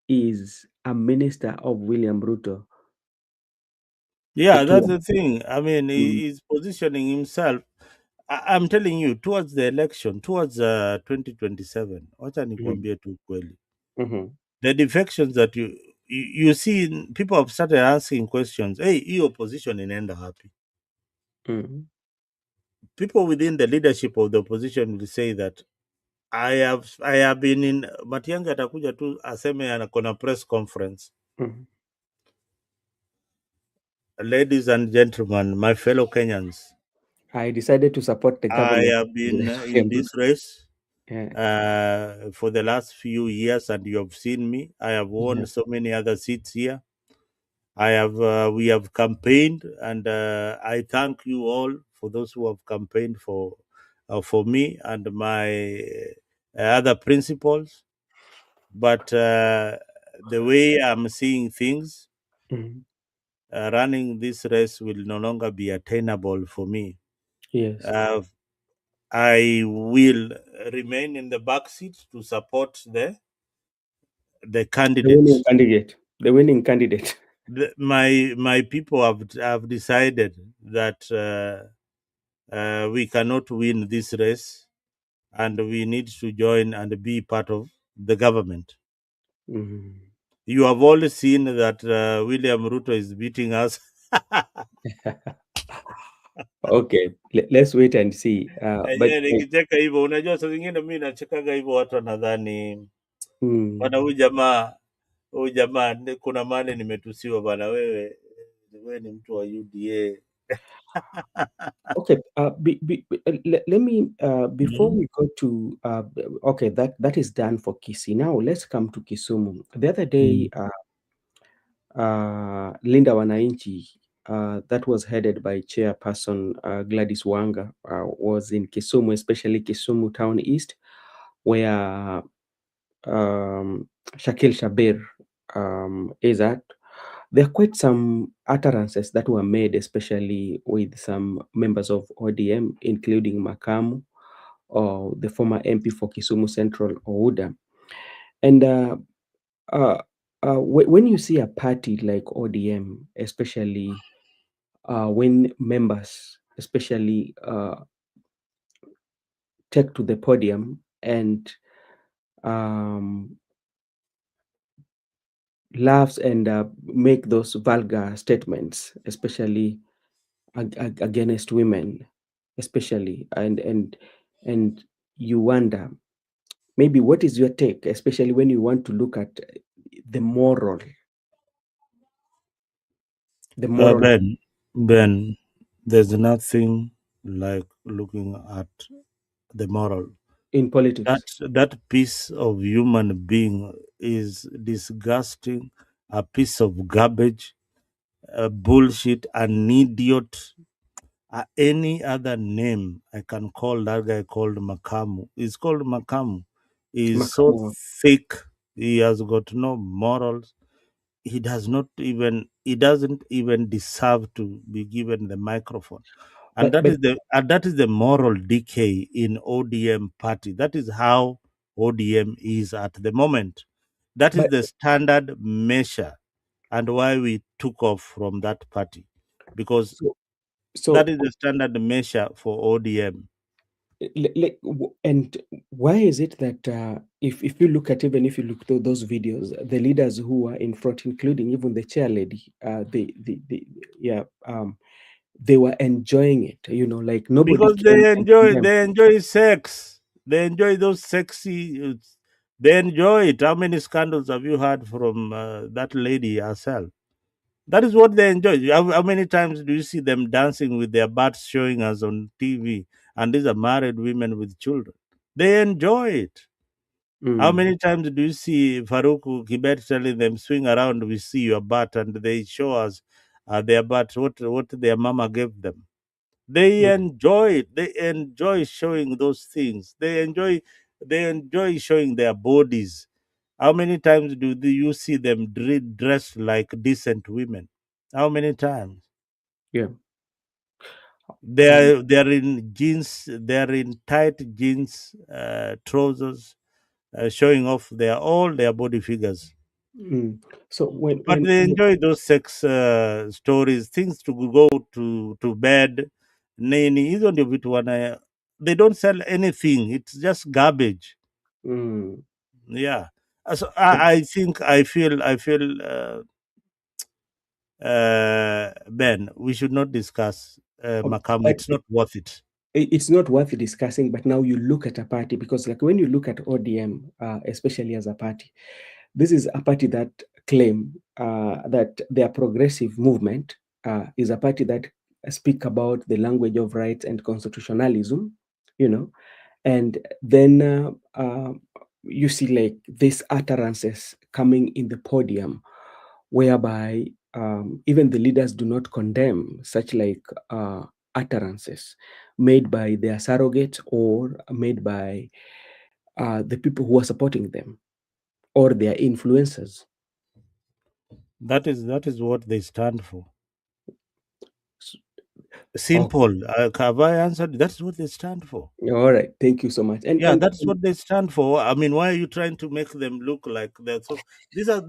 is a minister of William Ruto. Yeah, that's Ikiwa the thing. I mean, mm, he's positioning himself. I'm telling you, towards the election, towards 2027. Wacha mhm, nikwambie tu kweli. mhm, The defections that you see, people have started asking questions. Hey, hii opposition inaenda happy. mhm, People within the leadership of the opposition will say that I have been in Matiang'i atakuja tu aseme anakona press conference. mhm. Ladies and gentlemen, my fellow Kenyans, I decided to support the I government of have been President in William Ruto. this race Yeah, for the last few years, and you have seen me. I have yeah. won so many other seats here. We have campaigned, and I thank you all for those who have campaigned for me and my other principles. But the way I'm seeing things, Mhm. running this race will no longer be attainable for me. Yes. Uh, I will remain in the back seat to support the The winning candidates. candidate. The winning candidate. My people have decided that we cannot win this race, and we need to join and be part of the government. Mhm. You have all seen that William Ruto is beating us. Okay, let's wait and see. But Enyewe nikicheka hivyo, unajua saa zingine mi nachekaga hivyo, watu wanadhani bana, mm, huyu jamaa kuna mahali nimetusiwa bana, wewe ni mtu wa UDA. okay, let me before Mhm. we go to okay, that is done for Kisii. Now let's come to Kisumu. The other day, Mm. Linda Wananchi, that was headed by Chairperson Gladys Wanga, was in Kisumu, especially Kisumu Town East, where Shakil Shabir is at. There are quite some utterances that were made, especially with some members of ODM, including Makamu, or the former MP for Kisumu Central, Ouda. And uh, when you see a party like ODM, especially when members, especially take to the podium and um, laughs and make those vulgar statements, especially against women, especially, and you wonder maybe what is your take, especially when you want to look at the moral, the moral Ben, there's nothing like looking at the moral. in That politics. that piece of human being is disgusting, a piece of garbage, a bullshit, an idiot, Any other name I can call that guy called Makamu. He's called Makamu. He's so Makamu. thick. He has got no morals. He doesn't even deserve to be given the microphone. And But that is the moral decay in ODM party. That is how ODM is at the moment. That is but the standard measure, and why we took off from that party, because so that so is the standard measure for ODM. and why is it that if you look at, even if you look through those videos, the leaders who were in front, including even the chair lady, the yeah, they were enjoying it. You know, like nobody Because came and condemned. they enjoy sex. They enjoy those sexy. They enjoy it. How many scandals have you heard from that lady herself? That is what they enjoy. How many times do you see them dancing with their butts showing us on TV? And these are married women with children. They enjoy it. How Mm, many times do you see Faruku Kibet telling them, swing around, we see your butt, and they show us their butt, what their mama gave them? They mm, enjoy it. They enjoy showing those things. They enjoy showing their bodies. How many times you see them dressed like decent women? How many times? yeah. Um, They are in jeans. They are in tight jeans, trousers, showing off all their body figures. mm. So But they enjoy those sex stories, things to go to bed. Nini, hizo ndio vitu they don't sell anything. It's just garbage. mm, Yeah. So and, I feel Ben, we should not discuss Makamu. but It's not worth it. it's not worth discussing. But now you look at a party, because like when you look at ODM, especially as a party, this is a party that claim that their progressive movement is a party that speak about the language of rights and constitutionalism, you know, and then you see like these utterances coming in the podium, whereby even the leaders do not condemn such like utterances made by their surrogates or made by the people who are supporting them or their influencers. That is what they stand for. S- Oh, Simple. Have I answered? That's what they stand for. all right. Thank you so much. Yeah, that's what they stand for. I mean, why are you trying to make them look like they're so? These are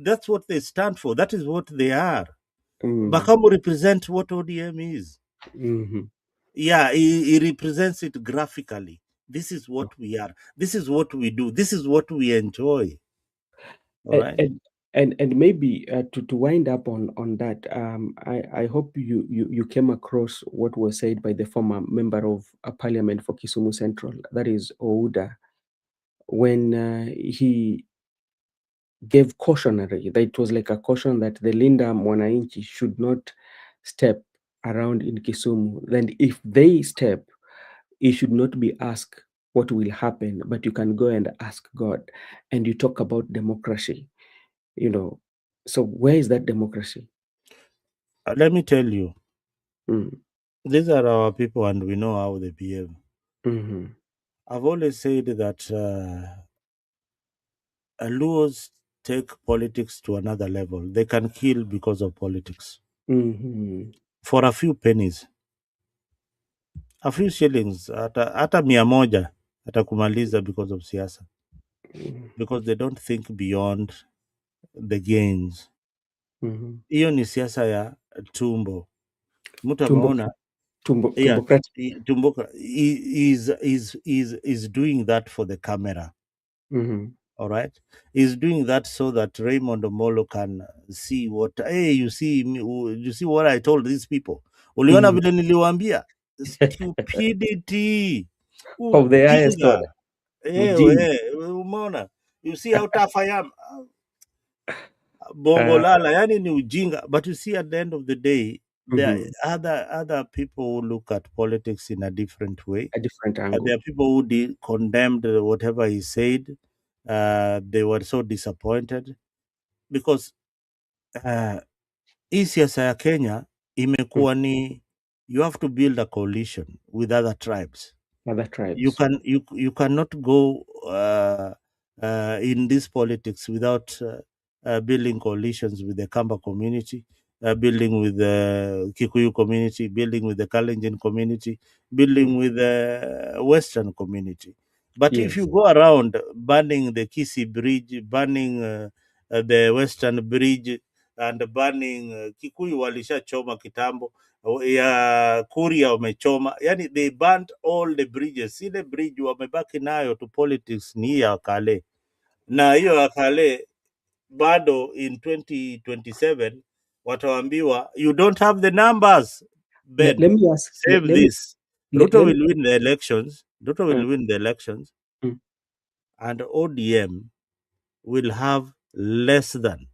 that's what they stand for. That is what they are. mm, Bakamu represents what ODM is. mhm. Yeah, he represents it graphically. This is what we are. This is what we do. This is what we enjoy. All And right. and and maybe to wind up on that, I hope you came across what was said by the former member of parliament for Kisumu Central, that is Ouda, when he gave cautionary, that it was like a caution that the Linda Mwananchi should not step around in Kisumu. Then if they step, it should not be asked what will happen, but you can go and ask God. And you talk about democracy, you know. So where is that democracy? Let me tell you, Mm, these are our people, and we know how they behave. mhm, I've always said that Luos take politics to another level. They can kill because of politics mhm, for a few pennies, a few shillings, hata mia moja atakumaliza because of siasa, mhm, because they don't think beyond the gains. mhm. Hiyo ni siasa ya tumbo. Mtu Tumbo, ameona, yeah, tumbocratic. tumbo is doing that for the camera. Mhm, All right, he's doing that so that Raymond Omolo can see what, hey, you see me, you see what I told these people. Uliona mhm. vile niliwaambia? Stupidity, Of the highest order. ujinga. Ujinga. Umeona? You see how tough I am? Bongo lala, yani ni ujinga. But you see, at the end of the day, there Mhm. are other people who look at politics in a different way. A different There angle. are people who condemned whatever he said. They were so disappointed because uh, hii siasa ya Kenya Mm, imekuwa ni you have to build a coalition with other tribes. Other You tribes. you cannot go in this politics without building coalitions with the Kamba community, building with the Kikuyu community, building with the Kalenjin community, Mm. building with the Western community. But if you Yes. go around burning the Kisi Bridge, burning the Western Bridge, and burning Kikuyu walishachoma kitambo, ya Kuria wamechoma, yani they burnt all the bridges. Ile bridge wamebaki nayo to politics ni hii ya Kale, na hiyo ya Kale bado in 2027 wataambiwa you don't have the numbers. Let Ben, me ask. save this. Ruto Let me. will win the elections. Ruto Mm, will win the elections, mm. and ODM will have less than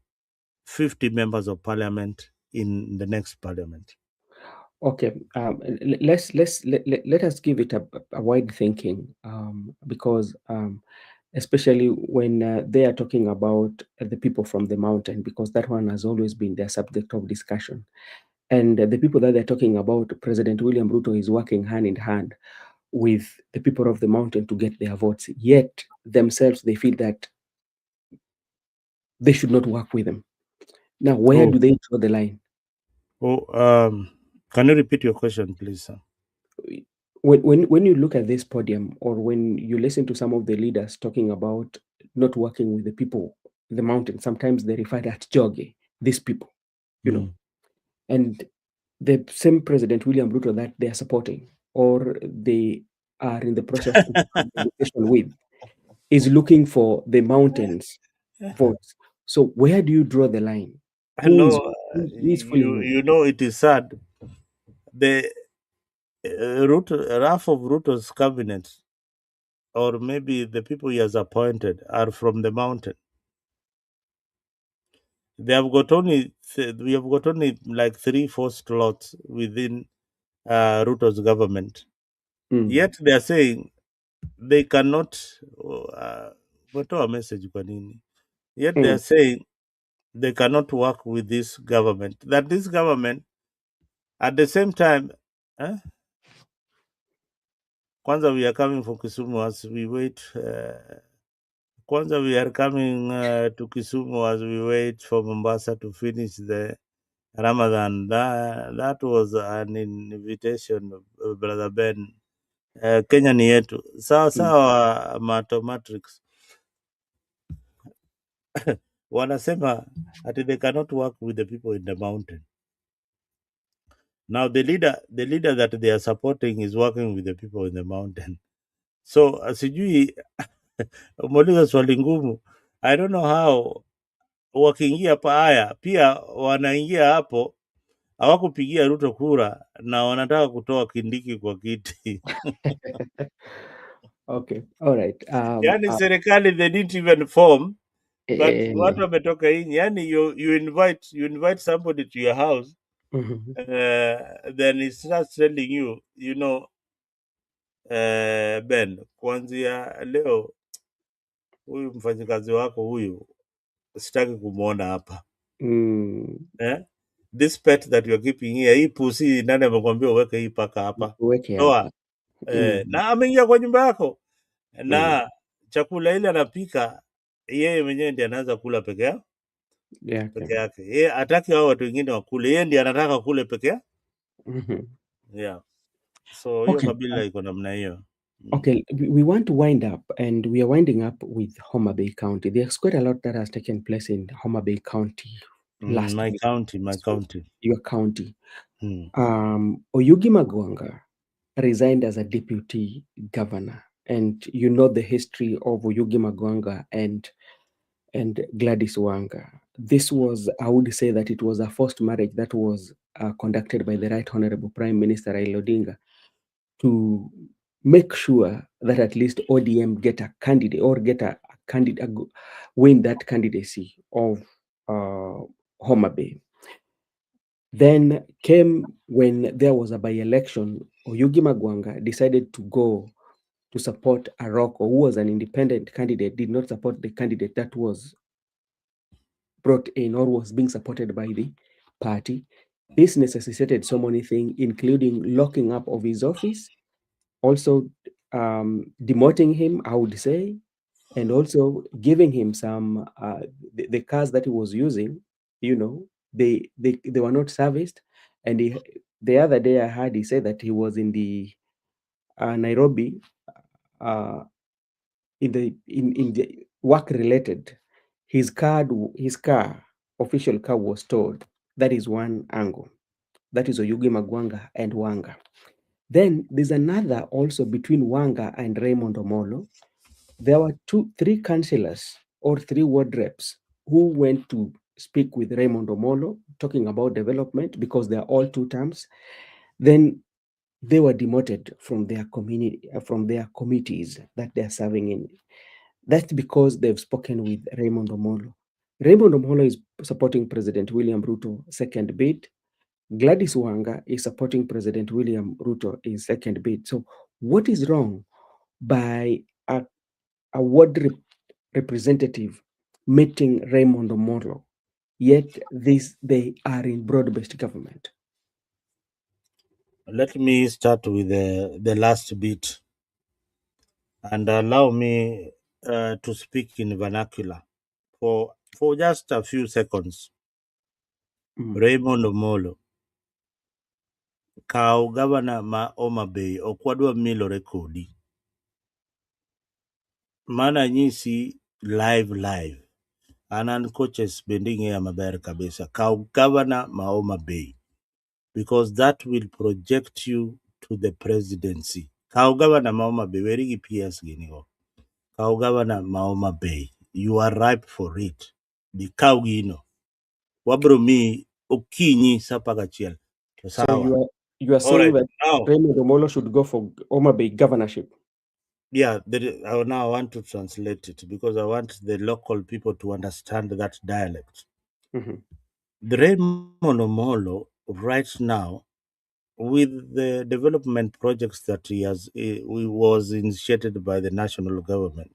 50 members of parliament in the next parliament. Okay. Let us give it a wide thinking, because especially when they are talking about the people from the mountain, because that one has always been their subject of discussion. And the people that they're talking about, President William Ruto is working hand in hand with the people of the mountain to get their votes. Yet themselves, they feel that they should not work with them. Now, where Oh, do they draw the line? oh, can you repeat your question, please, sir? When you look at this podium, or when you listen to some of the leaders talking about not working with the people, the mountain, sometimes they refer to as joge, these people, you know, Mm. and the same President William Ruto that they are supporting, or they are in the process to have negotiation with, is looking for the mountains votes. So where do you draw the line? I know Who is fooling who? you know it is sad. The half of Ruto's cabinet, or maybe the people he has appointed, are from the mountain. They have got only we have got only like 3-4 slots within Ruto's government. Mm, Yet they are saying they cannot. Watoa message kwa nini? Yet they are mm, saying they cannot work with this government. That this government, at the same time, eh, Kwanza we are coming from Kisumu as we wait. Kwanza we are coming to Kisumu as we wait for Mombasa to finish the Ramadan. That was an invitation, Brother Ben. Kenya ni yetu. Sawa mm. sawa, Matrix. Wanasema ati they cannot work with the people in the mountain. Now the leader that they are supporting is working with the people in the mountain. So sijui umeuliza swali ngumu. I don't know how wakiingia haya pia wanaingia hapo, hawakupigia Ruto kura na wanataka kutoa Kindiki kwa kiti. Okay, all right. Yani serikali they didn't even form, but watu Eh, wametoka inji. Yani you invite somebody to your house, mhm, then he starts telling you, you know, Ben, kuanzia leo huyu mfanyikazi wako huyu sitaki kumwona hapa. mm, Eh? This pet that you're keeping here, hii pusi, nani amekwambia uweke hii paka hapa? uweke Toa. hapa. Mm, Na ameingia kwa nyumba yako, mm, na chakula ile anapika yeye mwenyewe ndiye anaanza kula yake. peke yake. Yeye hataki hao watu wengine wakule, yeye ndiye anataka kule Mhm. yeah. So hiyo Okay. kabila iko namna hiyo. Okay, we want to wind up, and we are winding up with Homa Bay County. There's quite a lot that has taken place in Homa Bay County last My week. county, my So, county. your county. Mm. Oyugi Magwanga resigned as a deputy governor, and you know the history of Oyugi Magwanga and Gladys Wanga. This was, I would say that it was a forced marriage that was conducted by the Right Honorable Prime Minister Raila Odinga to make sure that at least ODM get a candidate, or get a candidate, win that candidacy of Homa Bay. Then came when there was a by-election, Oyugi Magwanga decided to go to support Aroko, who was an independent candidate, did not support the candidate that was brought in or was being supported by the party. This necessitated so many things, including locking up of his office, also demoting him, I would say, and also giving him some the cars that he was using. You know, they were not serviced, and the other day I heard he said that he was in the Nairobi, uh, in the work related. His car, official car, was towed. That is one angle. That is Oyugi Magwanga and Wanga. Then there's another also between Wanga and Raymond Omolo. There were three councillors or three ward reps who went to speak with Raymond Omolo talking about development because they are all two terms. Then they were demoted from their community, from their committees that they are serving in. That's because they've spoken with Raymond Omolo. Raymond Omolo is supporting President William Ruto second bid. Gladys Wanga is supporting President William Ruto in second bid. So what is wrong by a representative meeting Raymond Omolo, yet they are in broad-based government? Let me start with the last bit and allow me to speak in vernacular for just a few seconds. Mm. Raymond Omolo, kaw gavana ma Homa Bay ok wadwa milore kodi. Mana nyisi live. An coaches bende ing'eya maber kabisa. Kaw gavana ma Homa Bay because that will project you to the presidency. Kaw gavana ma Homa Bay, weri gi PS ginigo. Kaw gavana ma Homa Bay. You are ripe for it. Bi kaw gino. Wabro mi okinyi sa apagachiel. To So sawa. you are All saying right. that Now, Raymond Omolo should go for Homa Bay governorship? yeah, now I want to translate it because I want the local people to understand that dialect. Mhm. The Raymond Omolo right now with the development projects that he was initiated by the national government,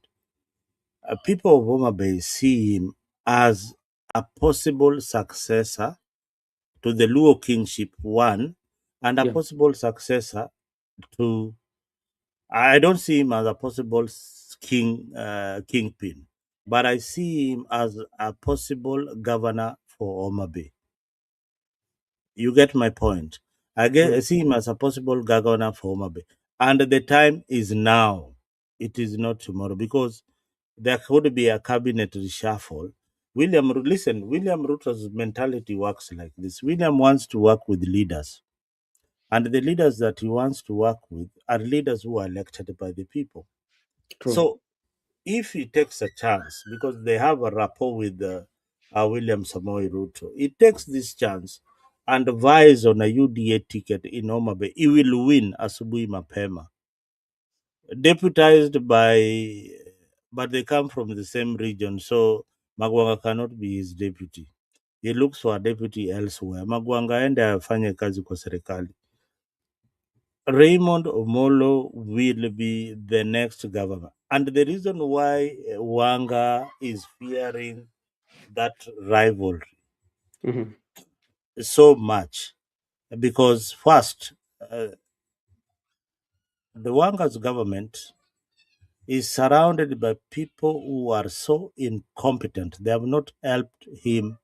people of Homa Bay see him as a possible successor to the Luo kingship, one, and a Yeah. possible successor to. I don't see him as a possible kingpin, but I see him as a possible governor for Homa Bay. You get my point. I Mm. see him as a possible governor for Homa Bay. And the time is now. It is not tomorrow because there could be a cabinet reshuffle. William Ruto's mentality works like this. William wants to work with leaders. And the leaders that he wants to work with are leaders who are elected by the people. True. So if he takes a chance, because they have a rapport with William Samoei Ruto, he takes this chance and vies on a UDA ticket in Homa Bay, he will win Asubuhi Mapema. Deputized but they come from the same region, so Magwanga cannot be his deputy. He looks for a deputy elsewhere. Magwanga ende afanye kazi kwa serikali. Raymond Omolo will be the next governor. And the reason why Wanga is fearing that rivalry Mhm. so much, because first, uh, the Wanga's government is surrounded by people who are so incompetent. They have not helped him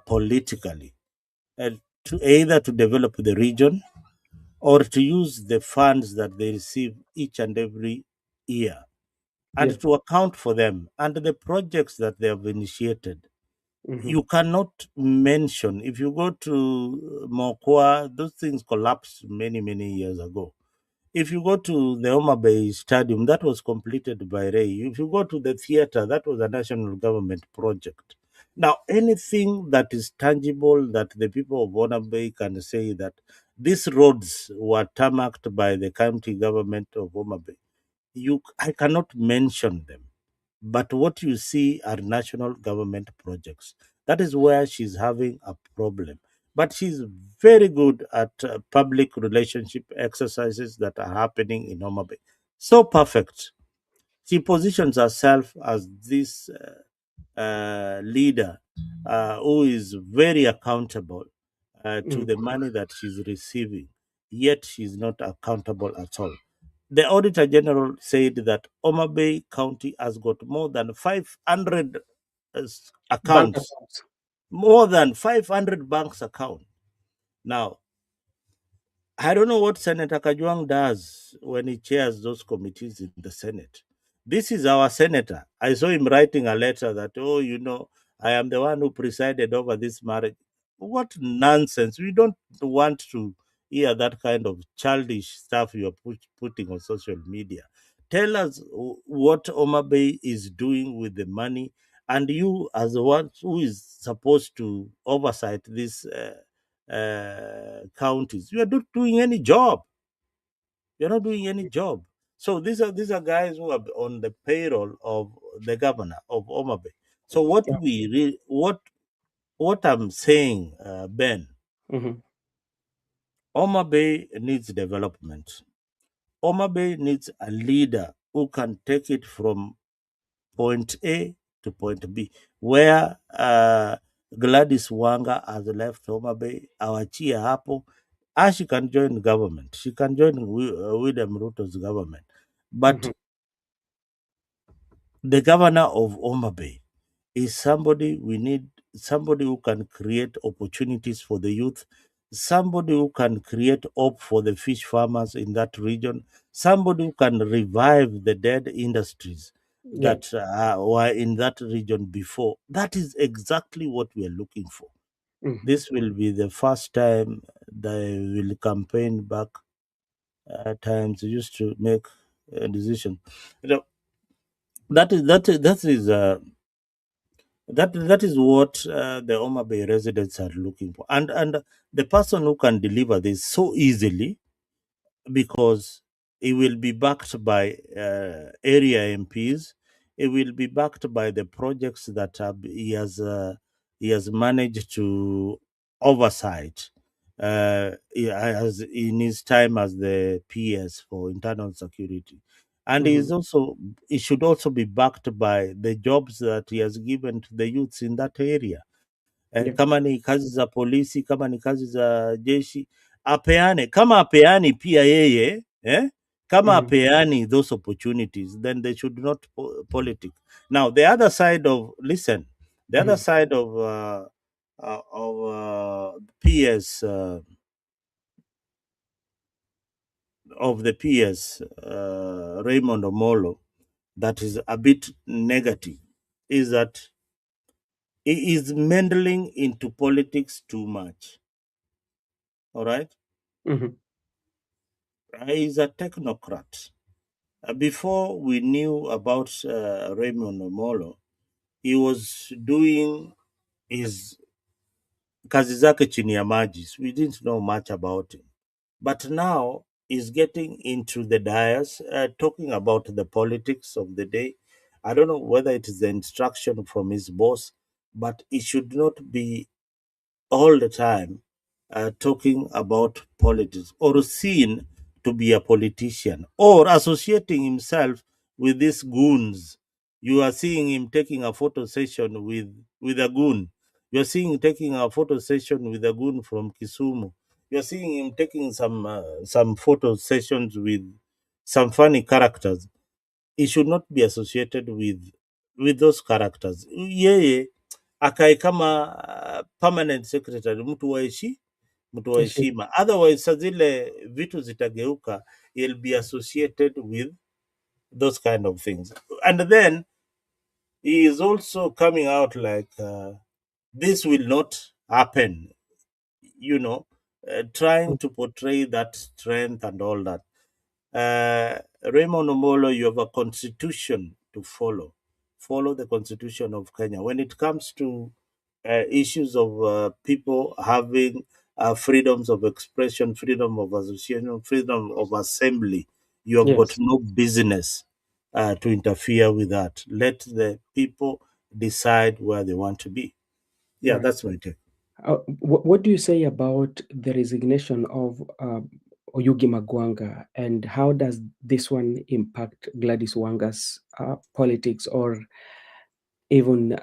politically, uh, to either to develop the region or to use the funds that they receive each and every year Yeah. and to account for them and the projects that they have initiated. Mhm. You cannot mention, if you go to Mokwa, those things collapsed many years ago. If you go to the Homa Bay Stadium, that was completed by Ray. If you go to the theater, that was a national government project. Now, anything that is tangible that the people of Homa Bay can say that these roads were tarmacked by the county government of Homa Bay, I cannot mention them. But what you see are national government projects. That is where she's having a problem. But she's very good at public relationship exercises that are happening in Homa Bay. So perfect. She positions herself as this leader who is very accountable, to Mm. the money that she's receiving, yet she's not accountable at all. The Auditor General said that Oma Bay County has got more than 500 Bank accounts, accounts. more than 500 banks account. Now, I don't know what Senator Kajwang does when he chairs those committees in the Senate. This is our senator. I saw him writing a letter that, oh, I am the one who presided over this marriage. What nonsense. We don't want to hear that kind of childish stuff you are putting on social media. Tell us what Oma Bay is doing with the money, and you, as the one who is supposed to oversight this counties. You are not doing any job. You're not doing any job. So these are guys who are on the payroll of the governor of Oma Bay. So Yeah. what I'm saying, Ben, Mm-hmm. Oma Bay needs development. Oma Bay needs a leader who can take it from point A to point B, where Gladys Wanga has left Homa Bay, awachie hapo. She can join government. She can join William Ruto's government. But Mm-hmm. the governor of Homa Bay is somebody we need, somebody who can create opportunities for the youth, somebody who can create hope for the fish farmers in that region, somebody who can revive the dead industries Yeah. that were in that region before. That is exactly what we are looking for. Mm-hmm. This will be the first time they will campaign back. At times used to make a decision. You know, that is what the Oma Bay residents are looking for, and the person who can deliver this so easily, because it will be backed by area MPs. It will be backed by the projects that he has managed to oversight. He has in his time as the PS for internal security, and Mm-hmm. he should also be backed by the jobs that he has given to the youths in that area. Yeah. Kama ni kazi za polisi, kama ni kazi za jeshi, apeane. Kama apeani pia yeye, kama Mm-hmm. apeani those opportunities, then they should not politic. Now the other side of listen, the other Mm-hmm. side of PS of the PS Raymond Omolo, that is a bit negative, is that he is meddling into politics too much. All right. Mm-hmm. He's a technocrat. Before we knew about Raymond Omolo, he was doing his kazi zake chini ya maji. We didn't know much about him. But now he's getting into the dais, talking about the politics of the day. I don't know whether it is the instruction from his boss, but he should not be all the time talking about politics or seen to be a politician or associating himself with these goons. You are seeing him taking a photo session with a goon. You're seeing him taking a photo session with a goon from Kisumu. You're seeing him taking some photo sessions with some funny characters. He should not be associated with those characters. Yeye akae kama permanent secretary, mtu wa Yes. heshima. Otherwise saa zile vitu zitageuka, he'll be associated with those kind of things. And then he is also coming out like this will not happen, trying to portray that strength and all that. Raymond Omolo, you have a constitution to follow. Follow the constitution of Kenya. When it comes to issues of people having freedoms of expression, freedom of association, freedom of assembly, you have got Yes. no business to interfere with that. Let the people decide where they want to be. Yeah, Right. that's my take. What do you say about the resignation of Oyugi Magwanga, and how does this one impact Gladys Wanga's politics or even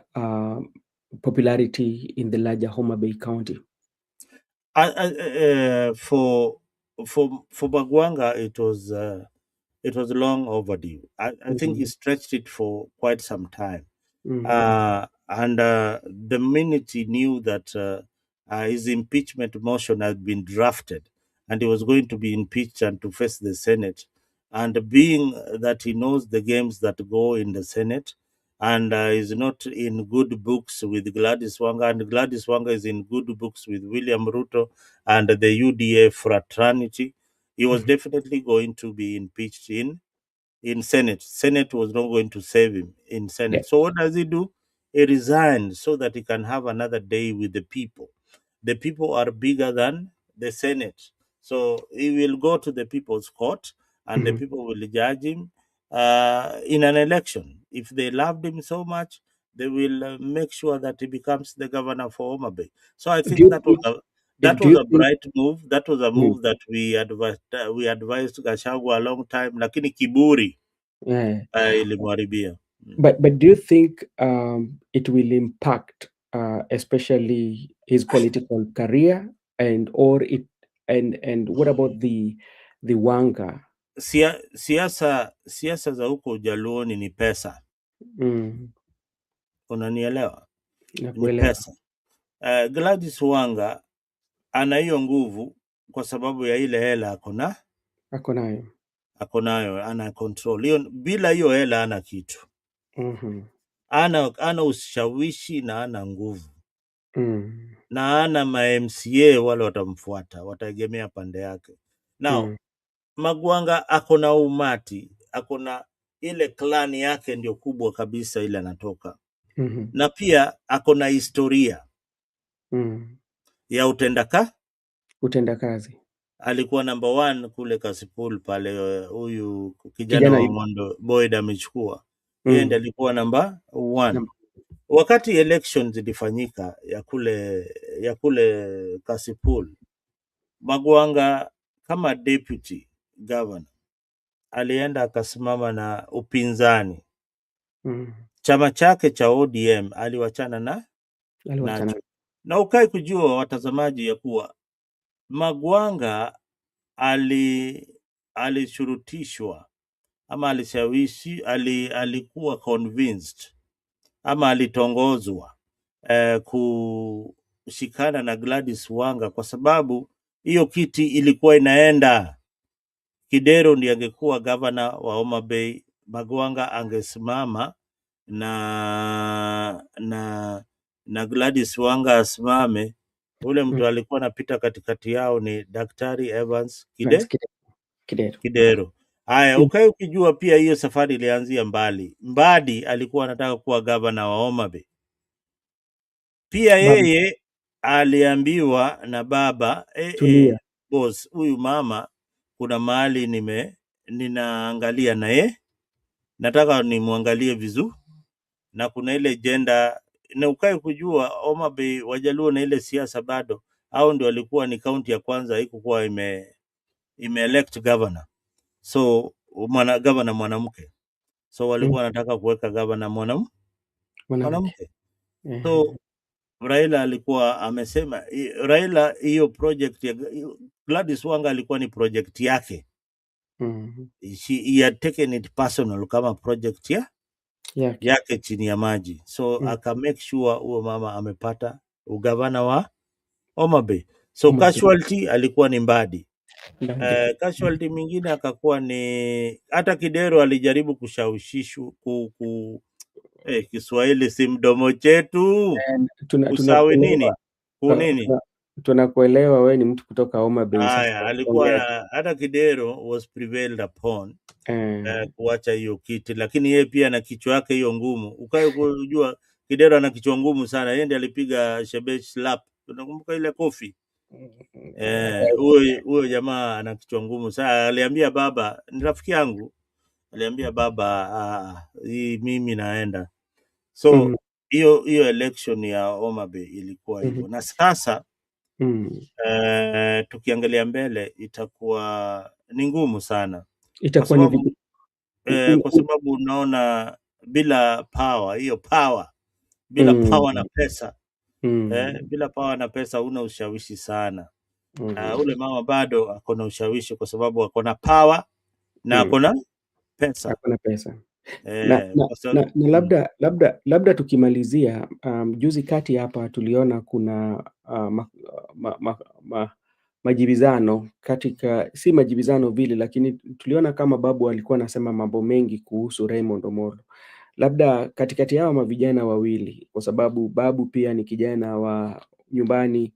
popularity in the larger Homa Bay County? For Bagwanga, it was long overdue. I think he Mm, stretched it for quite some time. mm, And the minute he knew that his impeachment motion had been drafted and he was going to be impeached and to face the Senate, and being that he knows the games that go in the Senate, and is not in good books with Gladys Wanga, and Gladys Wanga is in good books with William Ruto and the UDA fraternity, he was mhm. definitely going to be impeached in Senate. Senate was not going to save him in Yeah. Senate. So what does he do? He resigns so that he can have another day with the people. The people are bigger than the Senate. So he will go to the people's court and the Mhm. people will judge him in an election. If they loved him so much, they will make sure that he becomes the governor for Homa Bay. So I Do think you that was think? that Do was you a think? bright move. That was a Mm, move that we advised Gachagua a long time, lakini kiburi yeah. ilimharibia. But do you think it will impact especially his political career and what about the Wanga? Siasa za huko Ujaluoni ni pesa, Mm, unanielewa? Ni nakuelewa. pesa. Gladys Wanga ana hiyo nguvu kwa sababu ya ile hela Ako nayo. ako nayo, ana control hiyo. Bila hiyo hela ana kitu, Mhm. ana ushawishi na ana nguvu Mm, na ana ma MCA wale watamfuata, wataegemea pande yake. Now mm, Magwanga ako na umati, ako na ile klani yake ndio kubwa kabisa ile anatoka, mhm, na pia ako na historia mm. ya utendaka. Utendakazi. Alikuwa number one kule Kasipul pale, huyu kijana Kijana wa yupi? Mondo Boyd amechukua, yeye ndiye Mm, alikuwa number one. nam Wakati elections zilifanyika ya kule Kasipul, Magwanga kama deputy governor alienda akasimama na upinzani. mm. Chama chake cha ODM aliwachana Aliwachana. nacho, na ukae kujua watazamaji ya kuwa Magwanga alishurutishwa ama alishawishi, alikuwa convinced ama alitongozwa kushikana na Gladys Wanga kwa sababu hiyo kiti ilikuwa inaenda. Kidero ndiye angekuwa gavana wa Homa Bay, Magwanga angesimama na Gladys Wanga asimame. Ule Mm. mtu alikuwa anapita katikati yao ni Daktari Evans Evans Kidero. Kidero. Haya, Mm. ukae ukijua pia hiyo safari ilianzia mbali. Mbadi alikuwa anataka kuwa gavana wa Homa Bay. Pia Baba, yeye aliambiwa na baba, tulia. boss, huyu mama kuna mahali ninaangalia naye, nataka nimwangalie vizuri, na kuna ile jenda, na ukae kujua Homa Bay Wajaluo na ile siasa bado, au ndio walikuwa ni kaunti ya kwanza haikukuwa elect governor, so gavana mwanamke, so Mm. walikuwa wanataka kuweka gavana Mwanamke. mwanamke. So Ehe. Raila alikuwa amesema Raila, hiyo project ya Gladys Wanga alikuwa ni project yake. Mhm. He had taken it personal kama project Yake. yake chini ya maji, so Mm. aka make sure huyo mama amepata ugavana wa Homa Bay. So Homa Bay. casualty alikuwa ni Mbadi. Mbadi. Casualty mingine akakuwa ni hata Kidero alijaribu kushawishishwa Kiswahili si mdomo chetu, usawi Tunakuelewa. nini kunini. Tunakuelewa wewe ni mtu kutoka Homa Bay sasa Haya, alikuwa ongea tu. hata Kidero was prevailed upon Eh. kuacha hiyo kiti, lakini yeye pia na kichwa yake hiyo ngumu. Ukae kujua Kidero ana kichwa ngumu sana, yeye ndiye alipiga Shebesh slap. Unakumbuka ile kofi? Huyo jamaa ana kichwa ngumu sana. Aliambia baba, ni rafiki yangu, aliambia baba, hii mimi naenda. Mhm. So hiyo election ya Homa Bay ilikuwa Mhm. hivyo, na sasa Mm. tukiangalia mbele itakuwa ni ngumu sana kwa Itakuwa ni sababu vipi? U u kwa u sababu unaona bila power, hiyo power, bila mm. power na pesa Mm. bila power na pesa huna ushawishi sana. Ule mama bado ako na ushawishi kwa sababu ako na power na ako na pesa. Hakuna pesa. Na na Kwa na sababu na labda tukimalizia, juzi kati hapa tuliona kuna majibizano katika, si majibizano vile, lakini tuliona kama Babu alikuwa anasema mambo mengi kuhusu Raymond Omollo. Labda katikati yao mavijana wawili, kwa sababu Babu pia ni kijana wa nyumbani,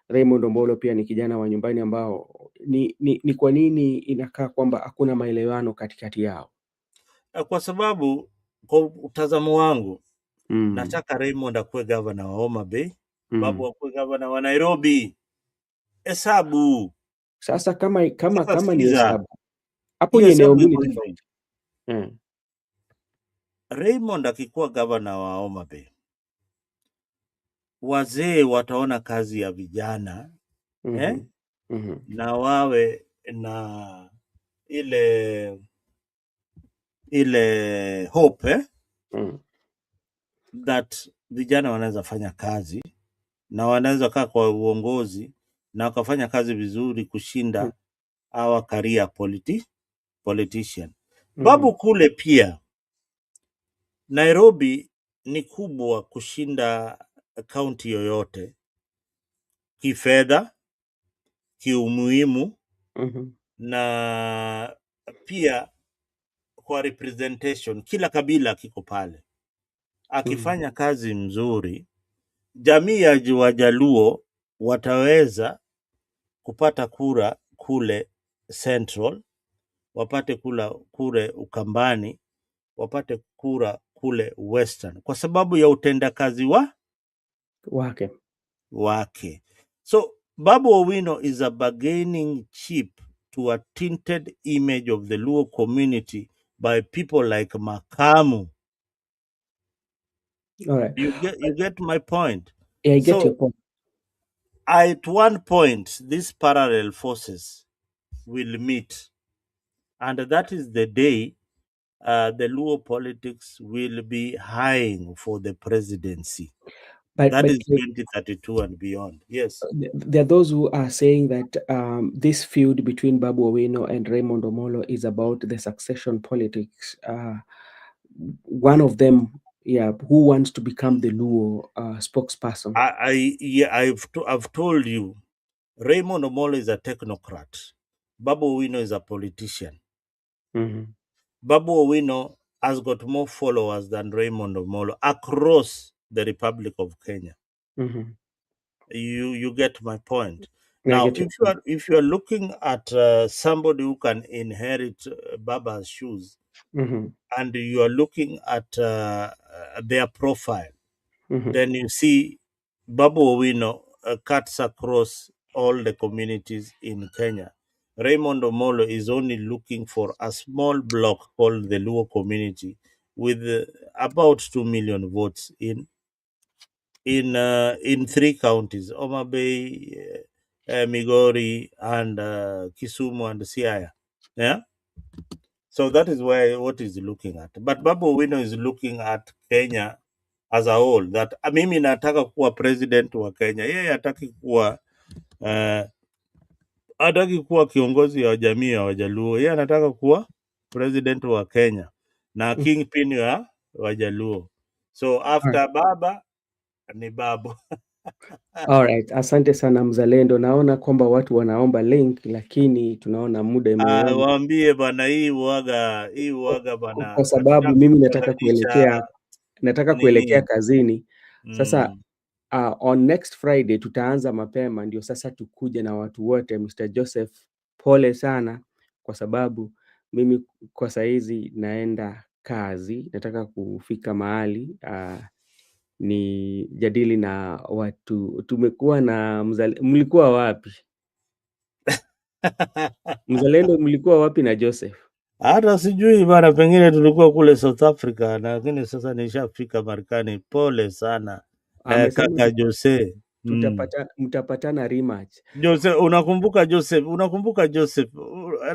Raymond Omollo pia ni kijana wa nyumbani, ambao ni kwa nini inakaa kwamba hakuna maelewano katikati yao? kwa sababu kwa utazamo wangu Mm. nataka Raymond akuwe gavana wa Homa Bay, Babu Mm. akuwe gavana wa Nairobi. Hesabu Sasa kama ni sikiza, hesabu, hapo hiyo ni eneo hesabu mbili iko hivi. tofauti. Mm. Raymond akikuwa gavana wa Homa Bay, wazee wataona kazi ya vijana Mhm. Mhm. na wawe na ile hope Mm. that vijana wanaweza fanya kazi na wanaweza kaa kwa uongozi na wakafanya kazi vizuri kushinda our career politician. Mhm. Babu kule pia Nairobi ni kubwa kushinda kaunti yoyote, kifedha, kiumuhimu Mhm. na pia kwa representation. Kila kabila kiko pale. Mhm. Akifanya kazi mzuri, jamii ya Wajaluo wataweza kupata kura kule Central, wapate kula kule Ukambani, wapate kura kule Western kwa sababu ya utendakazi wake. So Babu Owino is a bargaining chip to a tinted image of the Luo community by people like Makamu. All right. You get my point. Yeah, I get your So point. at one point, these parallel forces will meet, and that is the day the Luo politics will be vying for the presidency. But That but is 2032 and beyond. Yes. there are those who are saying that this feud between Babu Owino and Raymond Omollo is about the succession politics. One of them, yeah, who wants to become the Luo spokesperson. I've told you, Raymond Omolo is a technocrat. Babu Owino is a politician. Mm-hmm. Babu Owino has got more followers than Raymond Omolo across the Republic of Kenya. Mm-hmm. You get my point. I Now, get your point. if you are looking at somebody who can inherit Baba's shoes, Mm-hmm. and you are looking at their profile, Mm-hmm. then you see Babu Owino cuts across all the communities in Kenya. Raymond Omolo is only looking for a small block called the Luo community with about 2 million votes in three counties: Homa Bay, Migori, and Kisumu and Siaya. Yeah. So that is where what he's looking at. But Babu Owino is looking at Kenya as a whole, that mimi nataka kuwa president wa Kenya. Yeye hataki kuwa kiongozi wa jamii ya Wajaluo. Yeye anataka kuwa president wa Kenya na Mm. kingpin ya Wajaluo. So All right. after Baba ni Babu. All right. Asante sana mzalendo. Naona kwamba watu wanaomba link, lakini tunaona muda imeenda, Waambie bana, hii uaga kwa bana, sababu hatutaki mimi kuchanganyisha nataka kuelekea nini. kazini. Sasa Mm. on next Friday tutaanza mapema, ndio sasa tukuje na watu wote. Mr. Joseph, pole sana, kwa sababu mimi kwa saizi naenda kazi, nataka kufika mahali ni jadili na watu. Tumekuwa na mlikuwa wapi mzalendo, mlikuwa wapi na Joseph? Hata sijui bana, pengine tulikuwa kule South Africa, lakini sasa nishafika Marekani. Pole sana Amesema kaka Jose. mtapatana rematch. Joseph, unakumbuka Joseph,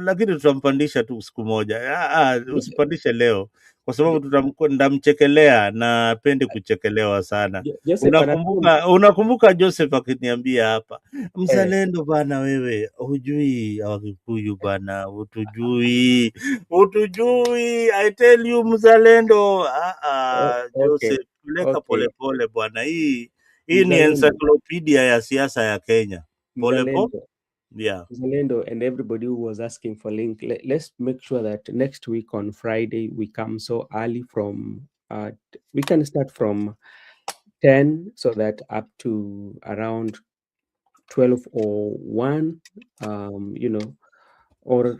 lakini tutampandisha tu siku moja. Usipandishe leo kwa sababu ndamchekelea na pendi kuchekelewa sana. Joseph anasema Unakumbuka Joseph akiniambia hapa, mzalendo bana, wewe hujui Wakikuyu bana, utujui, I tell you mzalendo. okay, Joseph, peleka okay. polepole bwana, hii ni Mzalendo, encyclopedia ya siasa ya Kenya. Polepole, Mzalendo, yeah. Zalendo, and everybody who was asking for link, let's make sure that next week on Friday we come so early from we can start from 10 so that up to around 12 or 1, or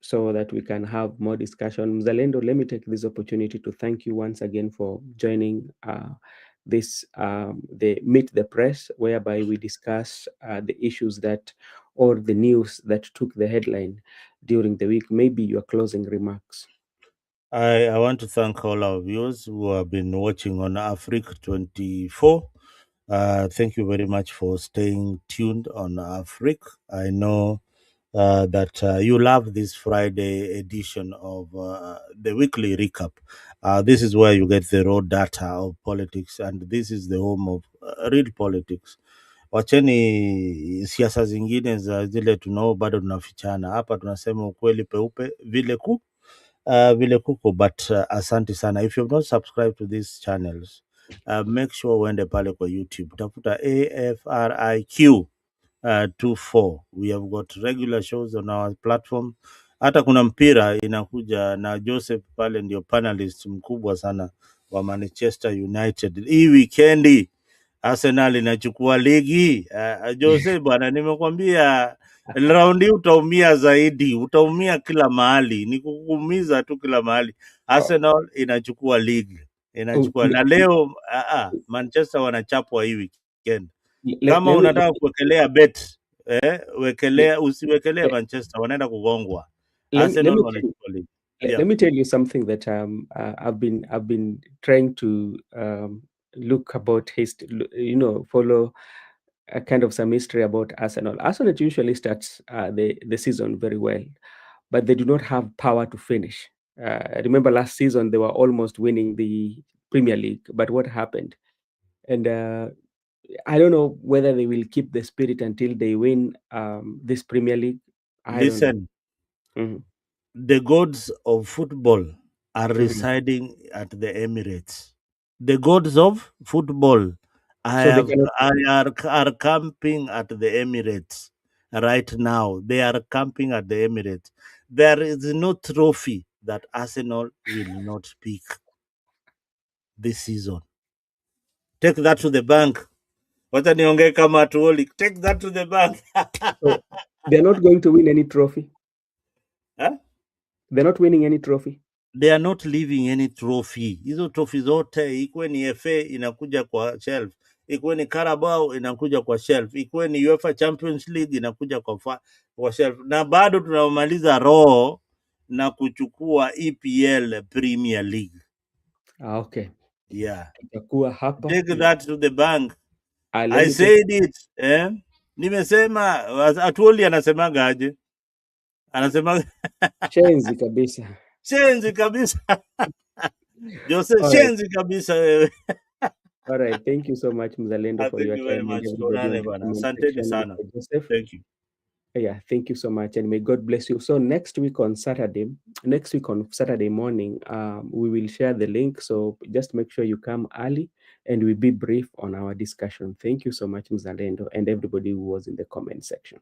so that we can have more discussion. Mzalendo, let me take this opportunity to thank you once again for joining this the Meet the Press, whereby we discuss the issues that or the news that took the headline during the week. Maybe your closing remarks. I want to thank all our viewers who have been watching on Africa 24. Thank you very much for staying tuned on Africa. I know that you love this Friday edition of the weekly recap. This is where you get the raw data of politics, and this is the home of real politics. Wacheni siasa zingine za zile tunao bado tunafichana. Hapa tunasema ukweli peupe vile kuko, but asante sana. If you've not subscribed to these channels, make sure uende pale kwa YouTube, tafuta AFRIQ 24. We have got regular shows on our platform. Hata kuna mpira inakuja na Joseph pale, ndio panelist mkubwa sana wa Manchester United. Hii weekendi Arsenal inachukua ligi. Jose bwana, nimekwambia raundi utaumia zaidi, utaumia kila mahali, ni kukuumiza tu kila mahali. Arsenal inachukua ligi, na leo Manchester wanachapwa hii weekend. Kama unataka kuwekelea bet, usiwekelea Manchester, wanaenda kugongwa. Arsenal wanachukua ligi. Let me tell you something that I've been trying to look about follow a kind of some history about Arsenal. Arsenal usually starts the season very well, but they do not have power to finish. Remember last season they were almost winning the Premier League, but what happened? And I don't know whether they will keep the spirit until they win this Premier League. Listen, Mhm. the gods of football are Mhm. residing at the Emirates. The gods of football are camping at the Emirates right now. They are camping at the Emirates. There is no trophy that Arsenal will not pick this season. Take that to the bank. Wacha niongee kama Atuoli. Take that to the bank. So they're not going to win any trophy. Huh? They're not winning any trophy. They are not leaving any trophy. Hizo trophy zote, ikuwe ni FA inakuja kwa shelf, ikuwe ni Carabao inakuja kwa shelf, ikuwe ni UEFA Champions League inakuja kwa shelf, na bado tunamaliza roho na kuchukua EPL Premier League. Okay. Yeah. Hapa. Take that to the bank. I said it. Nimesema. Atuoli anasemaga aje? Anasemaga shenzi kabisa. Shenzi kabisa. Jose, shenzi kabisa wewe. All right, thank you so much Mzalendo for your time and everybody on the Asanteni sana. Joseph. Thank you. Yeah, thank you so much and may God bless you. So next week on Saturday morning, we will share the link. So just make sure you come early and we'll be brief on our discussion. Thank you so much Mzalendo and everybody who was in the comment section.